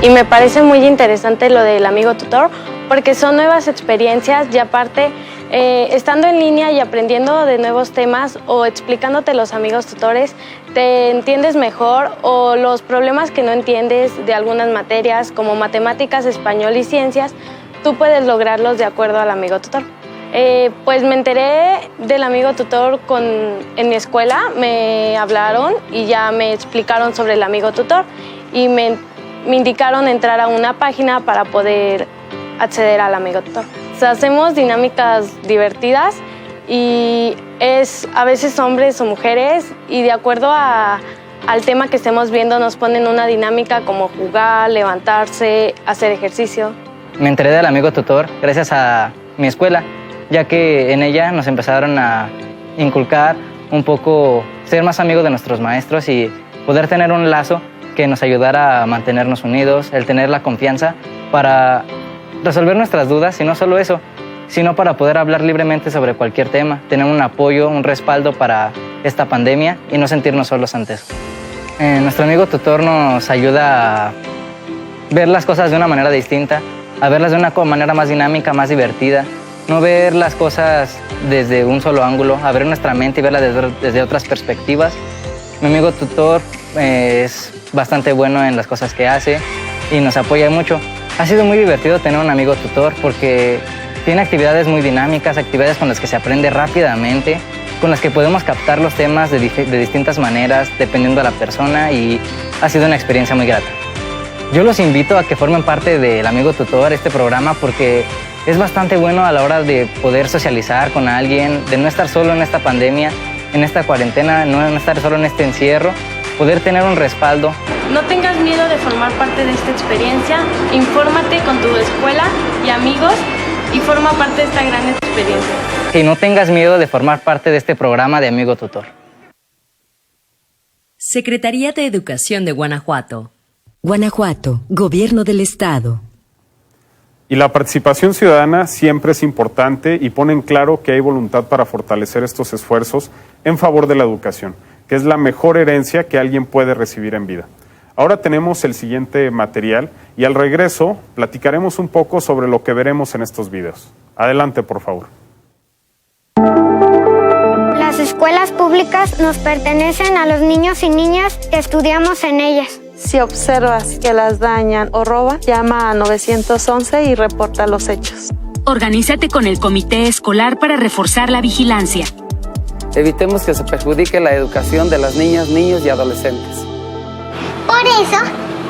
Y me parece muy interesante lo del Amigo Tutor, porque son nuevas experiencias y aparte, estando en línea y aprendiendo de nuevos temas o explicándote los amigos tutores, te entiendes mejor, o los problemas que no entiendes de algunas materias como matemáticas, español y ciencias, tú puedes lograrlos de acuerdo al Amigo Tutor. Pues me enteré del amigo tutor en mi escuela, me hablaron y ya me explicaron sobre el amigo tutor y me indicaron entrar a una página para poder acceder al amigo tutor. O sea, hacemos dinámicas divertidas y es a veces hombres o mujeres y de acuerdo al tema que estemos viendo nos ponen una dinámica como jugar, levantarse, hacer ejercicio. Me enteré del amigo tutor gracias a mi escuela, ya que en ella nos empezaron a inculcar un poco ser más amigos de nuestros maestros y poder tener un lazo que nos ayudara a mantenernos unidos, el tener la confianza para resolver nuestras dudas y no solo eso, sino para poder hablar libremente sobre cualquier tema, tener un apoyo, un respaldo para esta pandemia y no sentirnos solos ante eso. Nuestro amigo tutor nos ayuda a ver las cosas de una manera distinta, a verlas de una manera más dinámica, más divertida, no ver las cosas desde un solo ángulo, abrir nuestra mente y verlas desde otras perspectivas. Mi amigo tutor es bastante bueno en las cosas que hace y nos apoya mucho. Ha sido muy divertido tener un amigo tutor porque tiene actividades muy dinámicas, actividades con las que se aprende rápidamente, con las que podemos captar los temas de distintas maneras, dependiendo de la persona, y ha sido una experiencia muy grata. Yo los invito a que formen parte del Amigo Tutor, este programa, porque es bastante bueno a la hora de poder socializar con alguien, de no estar solo en esta pandemia, en esta cuarentena, no estar solo en este encierro, poder tener un respaldo. No tengas miedo de formar parte de esta experiencia, infórmate con tu escuela y amigos y forma parte de esta gran experiencia. Que no tengas miedo de formar parte de este programa de Amigo Tutor. Secretaría de Educación de Guanajuato. Guanajuato, Gobierno del Estado. Y la participación ciudadana siempre es importante y pone en claro que hay voluntad para fortalecer estos esfuerzos en favor de la educación, que es la mejor herencia que alguien puede recibir en vida. Ahora tenemos el siguiente material y al regreso platicaremos un poco sobre lo que veremos en estos videos. Adelante, por favor. Las escuelas públicas nos pertenecen a los niños y niñas que estudiamos en ellas. Si observas que las dañan o roban, llama a 911 y reporta los hechos. Organízate con el comité escolar para reforzar la vigilancia. Evitemos que se perjudique la educación de las niñas, niños y adolescentes. Por eso,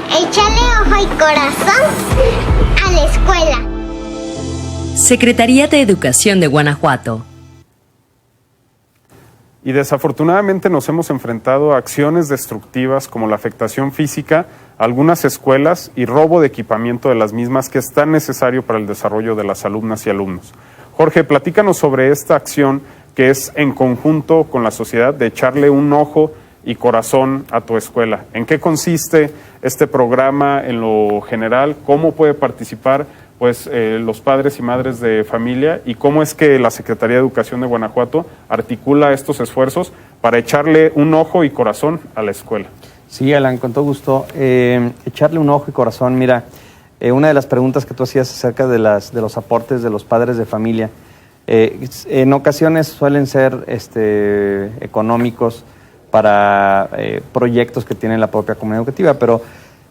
échale ojo y corazón a la escuela. Secretaría de Educación de Guanajuato. Y desafortunadamente nos hemos enfrentado a acciones destructivas como la afectación física a algunas escuelas y robo de equipamiento de las mismas que es tan necesario para el desarrollo de las alumnas y alumnos. Jorge, platícanos sobre esta acción que es en conjunto con la sociedad de echarle un ojo y corazón a tu escuela. ¿En qué consiste este programa en lo general? ¿Cómo puede participar los padres y madres de familia? ¿Y cómo es que la Secretaría de Educación de Guanajuato articula estos esfuerzos para echarle un ojo y corazón a la escuela? Sí, Alan, con todo gusto. Echarle un ojo y corazón, mira, una de las preguntas que tú hacías acerca de los aportes de los padres de familia, en ocasiones suelen ser económicos para proyectos que tiene la propia comunidad educativa, pero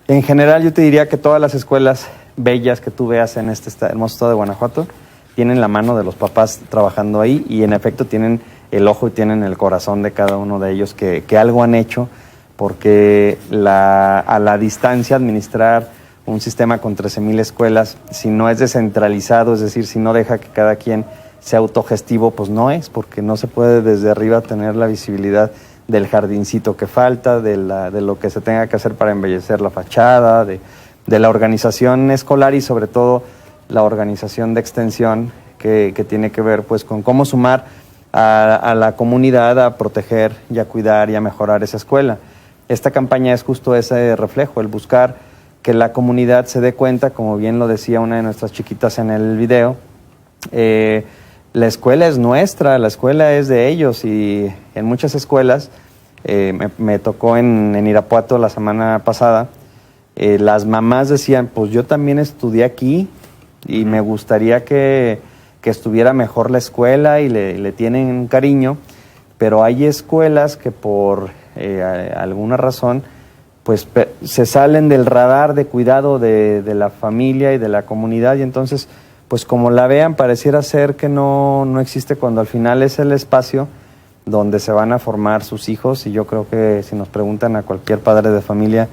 en general yo te diría que todas las escuelas bellas que tú veas en este hermoso estado de Guanajuato tienen la mano de los papás trabajando ahí y en efecto tienen el ojo y tienen el corazón de cada uno de ellos que algo han hecho, porque a la distancia administrar un sistema con 13,000 escuelas, si no es descentralizado, es decir, si no deja que cada quien sea autogestivo, pues no es, porque no se puede desde arriba tener la visibilidad del jardincito que falta, de lo que se tenga que hacer para embellecer la fachada, de la organización escolar y sobre todo la organización de extensión que tiene que ver pues con cómo sumar a la comunidad a proteger y a cuidar y a mejorar esa escuela. Esta campaña es justo ese reflejo, el buscar que la comunidad se dé cuenta, como bien lo decía una de nuestras chiquitas en el video, la escuela es nuestra, la escuela es de ellos y en muchas escuelas, me tocó en Irapuato la semana pasada, las mamás decían, pues yo también estudié aquí y me gustaría que estuviera mejor la escuela y le tienen cariño, pero hay escuelas que por alguna razón pues se salen del radar de cuidado de la familia y de la comunidad y entonces pues como la vean, pareciera ser que no existe, cuando al final es el espacio donde se van a formar sus hijos. Y yo creo que si nos preguntan a cualquier padre de familia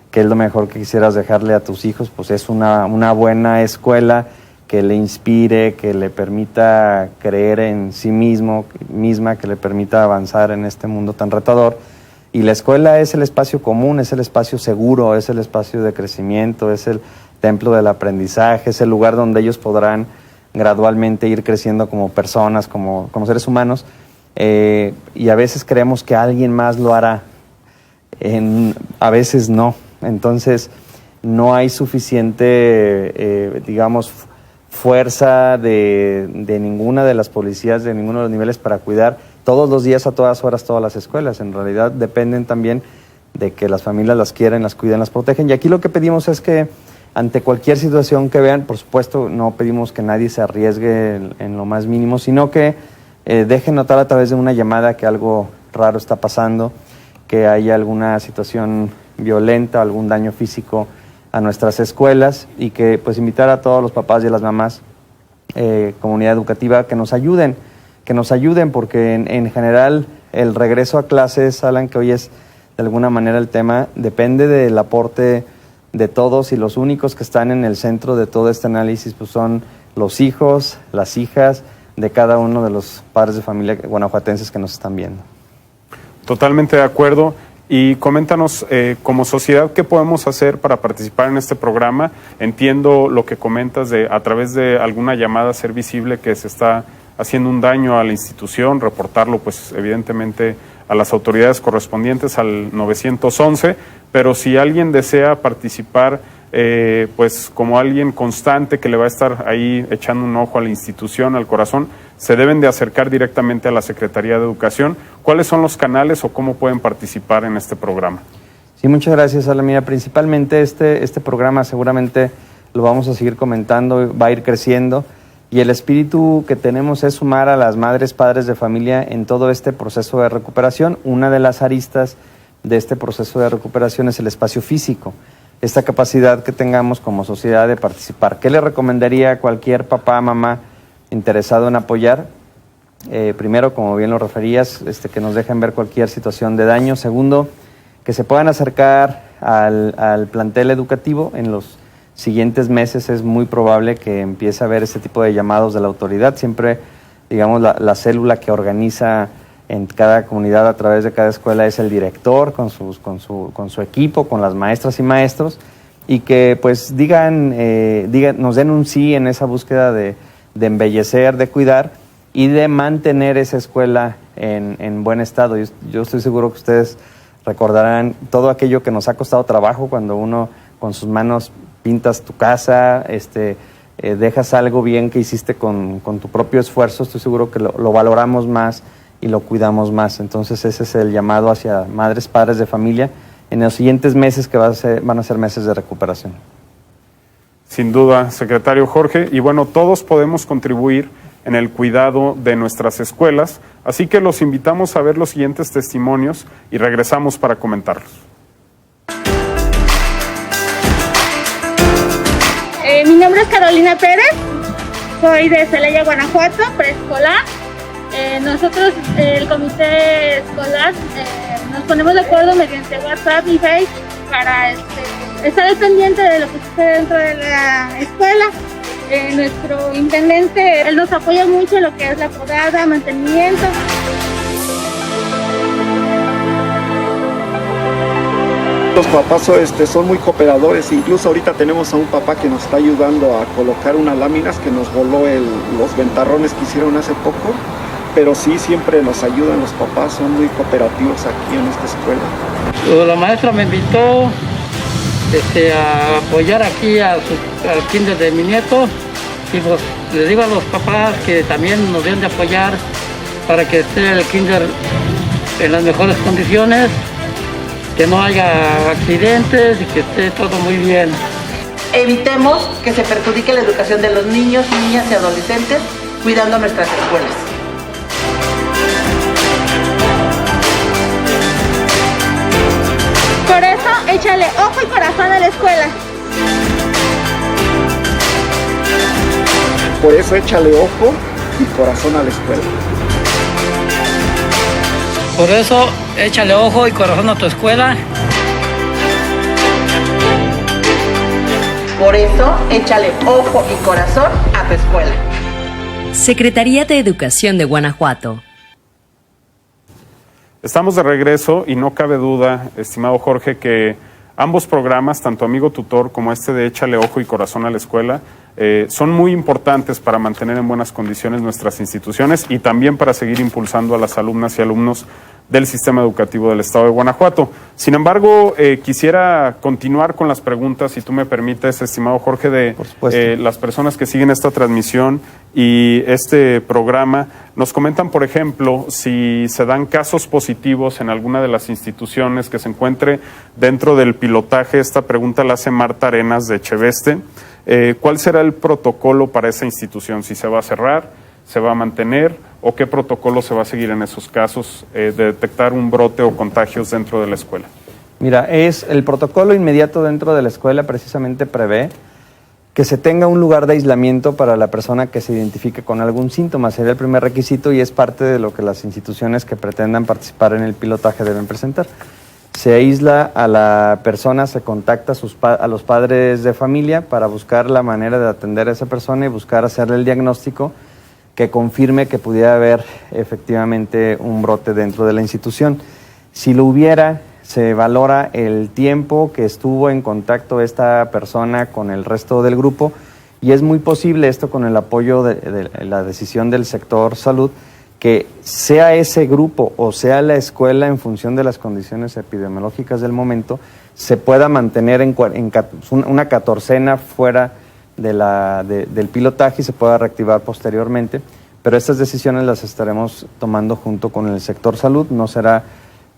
qué es lo mejor que quisieras dejarle a tus hijos, pues es una buena escuela que le inspire, que le permita creer en sí misma, que le permita avanzar en este mundo tan retador. Y la escuela es el espacio común, es el espacio seguro, es el espacio de crecimiento, es el templo del aprendizaje, es el lugar donde ellos podrán gradualmente ir creciendo como personas, como seres humanos. Y a veces creemos que alguien más lo hará, a veces no. Entonces no hay suficiente, digamos, fuerza de ninguna de las policías, de ninguno de los niveles para cuidar todos los días, a todas horas, todas las escuelas. En realidad dependen también de que las familias las quieren, las cuiden, las protegen. Y aquí lo que pedimos es que ante cualquier situación que vean, por supuesto no pedimos que nadie se arriesgue en lo más mínimo, sino que dejen notar a través de una llamada que algo raro está pasando, que hay alguna situación violenta, algún daño físico a nuestras escuelas, y que pues invitar a todos los papás y a las mamás, comunidad educativa, que nos ayuden, porque en general el regreso a clases, Alan, que hoy es de alguna manera el tema, depende del aporte de todos, y los únicos que están en el centro de todo este análisis pues son los hijos, las hijas de cada uno de los padres de familia guanajuatenses que nos están viendo. Totalmente de acuerdo. Y coméntanos, como sociedad, ¿qué podemos hacer para participar en este programa? Entiendo lo que comentas de a través de alguna llamada ser visible que se está haciendo un daño a la institución, reportarlo pues evidentemente a las autoridades correspondientes, al 911, pero si alguien desea participar pues como alguien constante que le va a estar ahí echando un ojo a la institución, al corazón, se deben de acercar directamente a la Secretaría de Educación. ¿Cuáles son los canales o cómo pueden participar en este programa? Sí, muchas gracias, Alan. Mira, principalmente este programa seguramente lo vamos a seguir comentando, va a ir creciendo, y el espíritu que tenemos es sumar a las madres, padres de familia en todo este proceso de recuperación. Una de las aristas de este proceso de recuperación es el espacio físico, esta capacidad que tengamos como sociedad de participar. ¿Qué le recomendaría a cualquier papá, mamá interesado en apoyar? Primero, como bien lo referías, que nos dejen ver cualquier situación de daño. Segundo, que se puedan acercar al plantel educativo. En los siguientes meses es muy probable que empiece a haber este tipo de llamados de la autoridad. Siempre, digamos, la célula que organiza en cada comunidad a través de cada escuela es el director con su equipo, con las maestras y maestros, y que pues nos den un sí en esa búsqueda de embellecer, de cuidar y de mantener esa escuela en buen estado. Yo estoy seguro que ustedes recordarán todo aquello que nos ha costado trabajo cuando uno con sus manos pintas tu casa, dejas algo bien que hiciste con tu propio esfuerzo. Estoy seguro que lo valoramos más y lo cuidamos más. Entonces ese es el llamado hacia madres, padres de familia en los siguientes meses que van a ser meses de recuperación. Sin duda, secretario Jorge, y bueno, todos podemos contribuir en el cuidado de nuestras escuelas, así que los invitamos a ver los siguientes testimonios y regresamos para comentarlos. Mi nombre es Carolina Pérez, soy de Celaya, Guanajuato, preescolar. Nosotros, el comité escolar, nos ponemos de acuerdo mediante WhatsApp y Face para estar al pendiente de lo que sucede dentro de la escuela. Nuestro intendente, él nos apoya mucho en lo que es la podada, mantenimiento. Los papás son muy cooperadores, incluso ahorita tenemos a un papá que nos está ayudando a colocar unas láminas que nos voló los ventarrones que hicieron hace poco, pero sí, siempre nos ayudan los papás, son muy cooperativos aquí en esta escuela. La maestra me invitó a apoyar aquí al kinder de mi nieto, y pues les digo a los papás que también nos deben de apoyar para que esté el kinder en las mejores condiciones, que no haya accidentes y que esté todo muy bien. Evitemos que se perjudique la educación de los niños, niñas y adolescentes cuidando nuestras escuelas. Por eso, échale ojo y corazón a la escuela. Por eso échale ojo y corazón a la escuela. Por eso, échale ojo y corazón a tu escuela. Por eso, échale ojo y corazón a tu escuela. Secretaría de Educación de Guanajuato. Estamos de regreso y no cabe duda, estimado Jorge, que ambos programas, tanto Amigo Tutor como este de Échale Ojo y Corazón a la Escuela, son muy importantes para mantener en buenas condiciones nuestras instituciones y también para seguir impulsando a las alumnas y alumnos del sistema educativo del estado de Guanajuato. Sin embargo, quisiera continuar con las preguntas, si tú me permites, estimado Jorge, de las personas que siguen esta transmisión y este programa. Nos comentan, por ejemplo, si se dan casos positivos en alguna de las instituciones que se encuentre dentro del pilotaje. Esta pregunta la hace Marta Arenas de Echeveste. ¿Cuál será el protocolo para esa institución? ¿Si se va a cerrar, se va a mantener o qué protocolo se va a seguir en esos casos de detectar un brote o contagios dentro de la escuela? Mira, el protocolo inmediato dentro de la escuela precisamente prevé que se tenga un lugar de aislamiento para la persona que se identifique con algún síntoma. Sería el primer requisito y es parte de lo que las instituciones que pretendan participar en el pilotaje deben presentar. Se aísla a la persona, se contacta a los padres de familia para buscar la manera de atender a esa persona y buscar hacerle el diagnóstico que confirme que pudiera haber efectivamente un brote dentro de la institución. Si lo hubiera, se valora el tiempo que estuvo en contacto esta persona con el resto del grupo y es muy posible, esto con el apoyo de la decisión del sector salud, que sea ese grupo o sea la escuela, en función de las condiciones epidemiológicas del momento, se pueda mantener en una catorcena fuera del pilotaje y se pueda reactivar posteriormente, pero estas decisiones las estaremos tomando junto con el sector salud. No será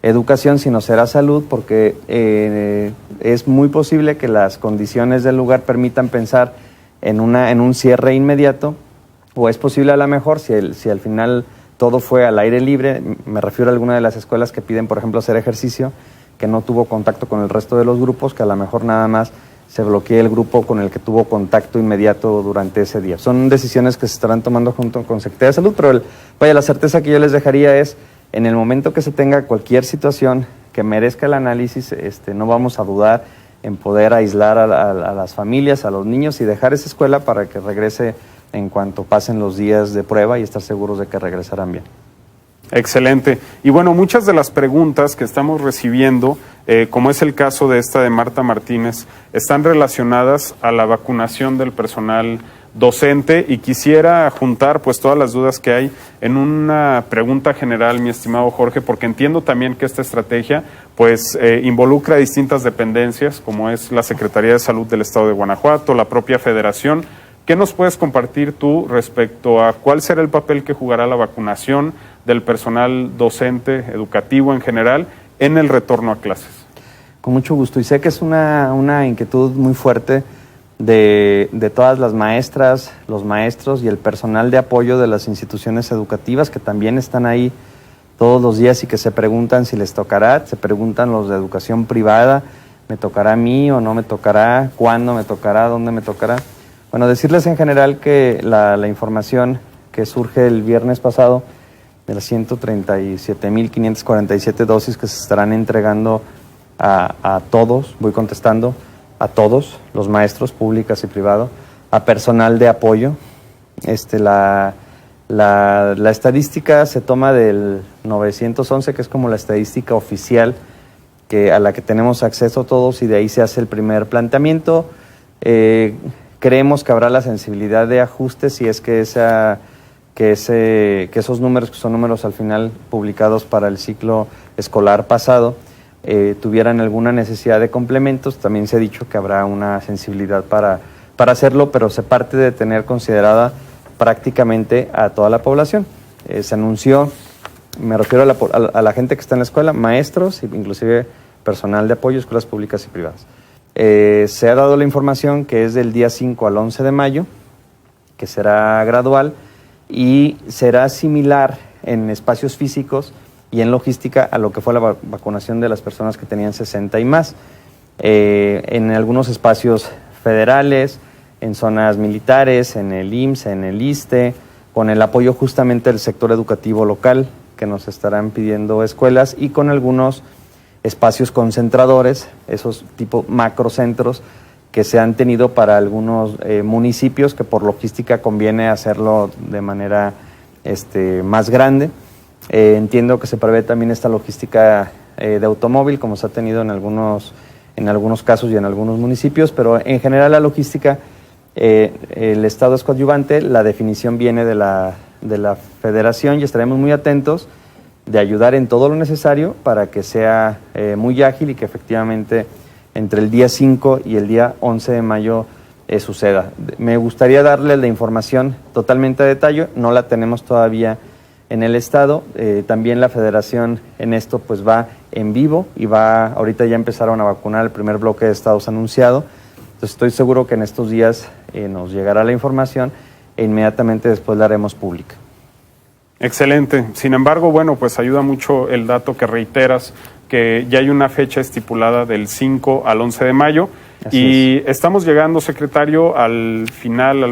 educación, sino será salud, porque es muy posible que las condiciones del lugar permitan pensar en un cierre inmediato, o es posible a lo mejor, si al final todo fue al aire libre, me refiero a alguna de las escuelas que piden, por ejemplo, hacer ejercicio, que no tuvo contacto con el resto de los grupos, que a lo mejor nada más se bloquee el grupo con el que tuvo contacto inmediato durante ese día. Son decisiones que se estarán tomando junto con Secretaría de Salud, pero la certeza que yo les dejaría es, en el momento que se tenga cualquier situación que merezca el análisis, no vamos a dudar en poder aislar a las familias, a los niños y dejar esa escuela para que regrese en cuanto pasen los días de prueba y estar seguros de que regresarán bien. Excelente. Y bueno, muchas de las preguntas que estamos recibiendo, como es el caso de esta de Marta Martínez, están relacionadas a la vacunación del personal docente y quisiera juntar pues todas las dudas que hay en una pregunta general, mi estimado Jorge, porque entiendo también que esta estrategia pues involucra distintas dependencias, como es la Secretaría de Salud del Estado de Guanajuato, la propia Federación. ¿Qué nos puedes compartir tú respecto a cuál será el papel que jugará la vacunación del personal docente, educativo en general, en el retorno a clases? Con mucho gusto, y sé que es una inquietud muy fuerte de todas las maestras, los maestros y el personal de apoyo de las instituciones educativas que también están ahí todos los días y que se preguntan si les tocará, se preguntan los de educación privada, ¿me tocará a mí o no me tocará? ¿Cuándo me tocará? ¿Dónde me tocará? Bueno, decirles en general que la información que surge el viernes pasado de las 137.547 dosis que se estarán entregando a todos, voy contestando, a todos, los maestros, públicas y privados, a personal de apoyo. La estadística se toma del 911, que es como la estadística oficial a la que tenemos acceso todos, y de ahí se hace el primer planteamiento. Creemos que habrá la sensibilidad de ajuste si es que esos números, que son números al final publicados para el ciclo escolar pasado, tuvieran alguna necesidad de complementos. También se ha dicho que habrá una sensibilidad para hacerlo, pero se parte de tener considerada prácticamente a toda la población. Se anunció, me refiero a la gente que está en la escuela, maestros, inclusive personal de apoyo, escuelas públicas y privadas. Se ha dado la información que es del día 5 al 11 de mayo, que será gradual y será similar en espacios físicos y en logística a lo que fue la vacunación de las personas que tenían 60 y más. En algunos espacios federales, en zonas militares, en el IMSS, en el ISSSTE, con el apoyo justamente del sector educativo local, que nos estarán pidiendo escuelas, y con algunos espacios concentradores, esos tipo macrocentros que se han tenido para algunos municipios, que por logística conviene hacerlo de manera más grande. Entiendo que se prevé también esta logística de automóvil, como se ha tenido en algunos casos y en algunos municipios, pero en general la logística, el Estado es coadyuvante, la definición viene de la Federación, y estaremos muy atentos de ayudar en todo lo necesario para que sea muy ágil y que efectivamente entre el día 5 y el día 11 de mayo suceda. Me gustaría darle la información totalmente a detalle, no la tenemos todavía en el Estado. También la Federación en esto pues va en vivo y ahorita ya empezaron a vacunar el primer bloque de estados anunciado. Entonces estoy seguro que en estos días nos llegará la información e inmediatamente después la haremos pública. Excelente. Sin embargo, bueno, pues ayuda mucho el dato que reiteras, que ya hay una fecha estipulada del 5 al 11 de mayo. Así es. Estamos llegando, secretario, al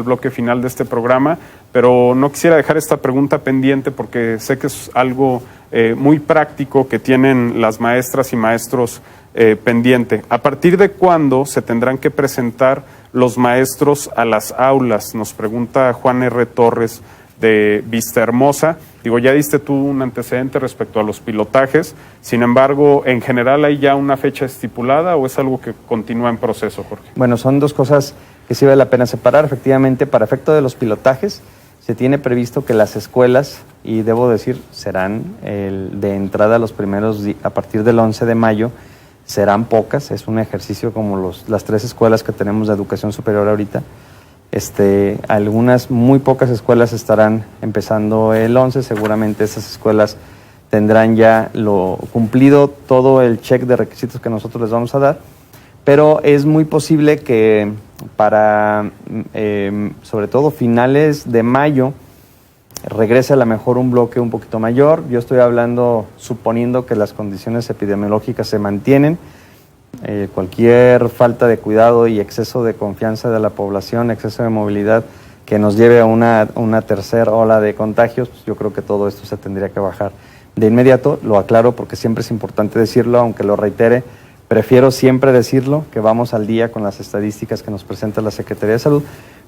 bloque final de este programa, pero no quisiera dejar esta pregunta pendiente porque sé que es algo muy práctico que tienen las maestras y maestros pendiente. ¿A partir de cuándo se tendrán que presentar los maestros a las aulas? Nos pregunta Juan R. Torres de Vistahermosa. Digo, ya diste tú un antecedente respecto a los pilotajes, sin embargo, ¿en general hay ya una fecha estipulada o es algo que continúa en proceso, Jorge? Bueno, son dos cosas que sí vale la pena separar. Efectivamente, para efecto de los pilotajes, se tiene previsto que las escuelas, y debo decir, serán de entrada los primeros a partir del 11 de mayo, serán pocas, es un ejercicio como las 3 escuelas que tenemos de educación superior ahorita. Algunas muy pocas escuelas estarán empezando el 11, seguramente esas escuelas tendrán ya cumplido todo el check de requisitos que nosotros les vamos a dar, pero es muy posible que para, sobre todo finales de mayo, regrese a lo mejor un bloque un poquito mayor. Yo estoy hablando, suponiendo que las condiciones epidemiológicas se mantienen. Cualquier falta de cuidado y exceso de confianza de la población, exceso de movilidad que nos lleve a una tercera ola de contagios, pues yo creo que todo esto se tendría que bajar de inmediato. Lo aclaro porque siempre es importante decirlo, aunque lo reitere, prefiero siempre decirlo, que vamos al día con las estadísticas que nos presenta la Secretaría de Salud,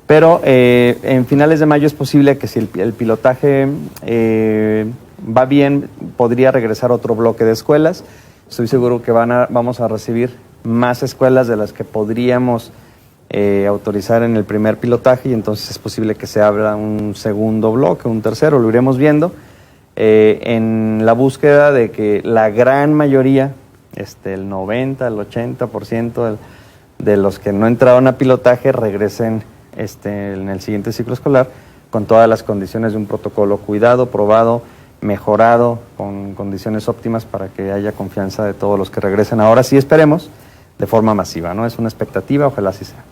pero en finales de mayo es posible que si el pilotaje va bien, podría regresar otro bloque de escuelas. Estoy seguro que vamos a recibir más escuelas de las que podríamos autorizar en el primer pilotaje, y entonces es posible que se abra un segundo bloque, un tercero, lo iremos viendo, en la búsqueda de que la gran mayoría, el 90, el 80% de los que no entraron a pilotaje regresen en el siguiente ciclo escolar con todas las condiciones de un protocolo cuidado, probado, mejorado, con condiciones óptimas para que haya confianza de todos los que regresen. Ahora sí esperemos de forma masiva, ¿no? Es una expectativa, ojalá así sea.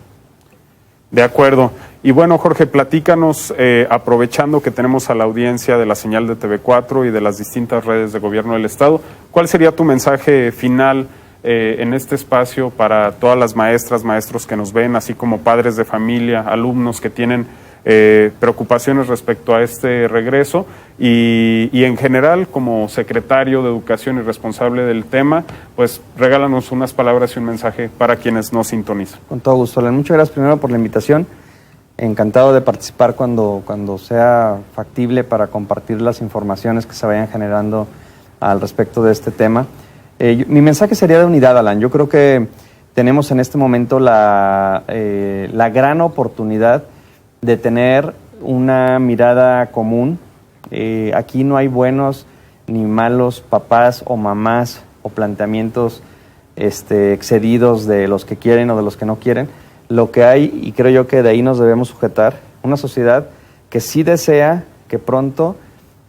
De acuerdo. Y bueno, Jorge, platícanos, aprovechando que tenemos a la audiencia de la señal de TV4 y de las distintas redes de gobierno del Estado, ¿cuál sería tu mensaje final en este espacio para todas las maestras, maestros que nos ven, así como padres de familia, alumnos que tienen preocupaciones respecto a este regreso y en general como secretario de Educación y responsable del tema, pues regálanos unas palabras y un mensaje para quienes nos sintonizan? Con todo gusto, Alan. Muchas gracias primero por la invitación. Encantado de participar cuando sea factible para compartir las informaciones que se vayan generando al respecto de este tema. Mi mensaje sería de unidad, Alan. Yo creo que tenemos en este momento la gran oportunidad de tener una mirada común. Aquí no hay buenos ni malos papás o mamás o planteamientos excedidos de los que quieren o de los que no quieren. Lo que hay, y creo yo que de ahí nos debemos sujetar, una sociedad que sí desea que pronto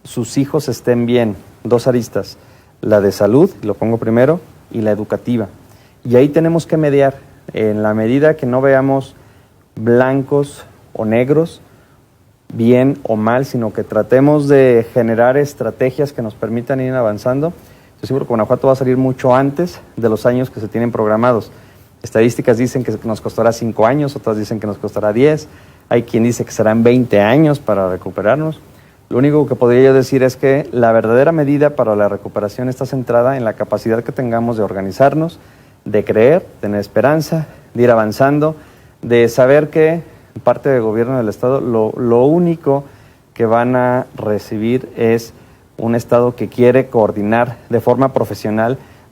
sus hijos estén bien. 2 aristas, la de salud, lo pongo primero, y la educativa. Y ahí tenemos que mediar, en la medida que no veamos blancos o negros, bien o mal, sino que tratemos de generar estrategias que nos permitan ir avanzando. Estoy seguro que Guanajuato va a salir mucho antes de los años que se tienen programados. Estadísticas dicen que nos costará 5 años, otras dicen que nos costará 10. Hay quien dice que serán 20 años para recuperarnos. Lo único que podría yo decir es que la verdadera medida para la recuperación está centrada en la capacidad que tengamos de organizarnos, de creer, tener esperanza, de ir avanzando, de saber que parte del gobierno del Estado lo único que van a recibir es un Estado que quiere coordinar de forma profesional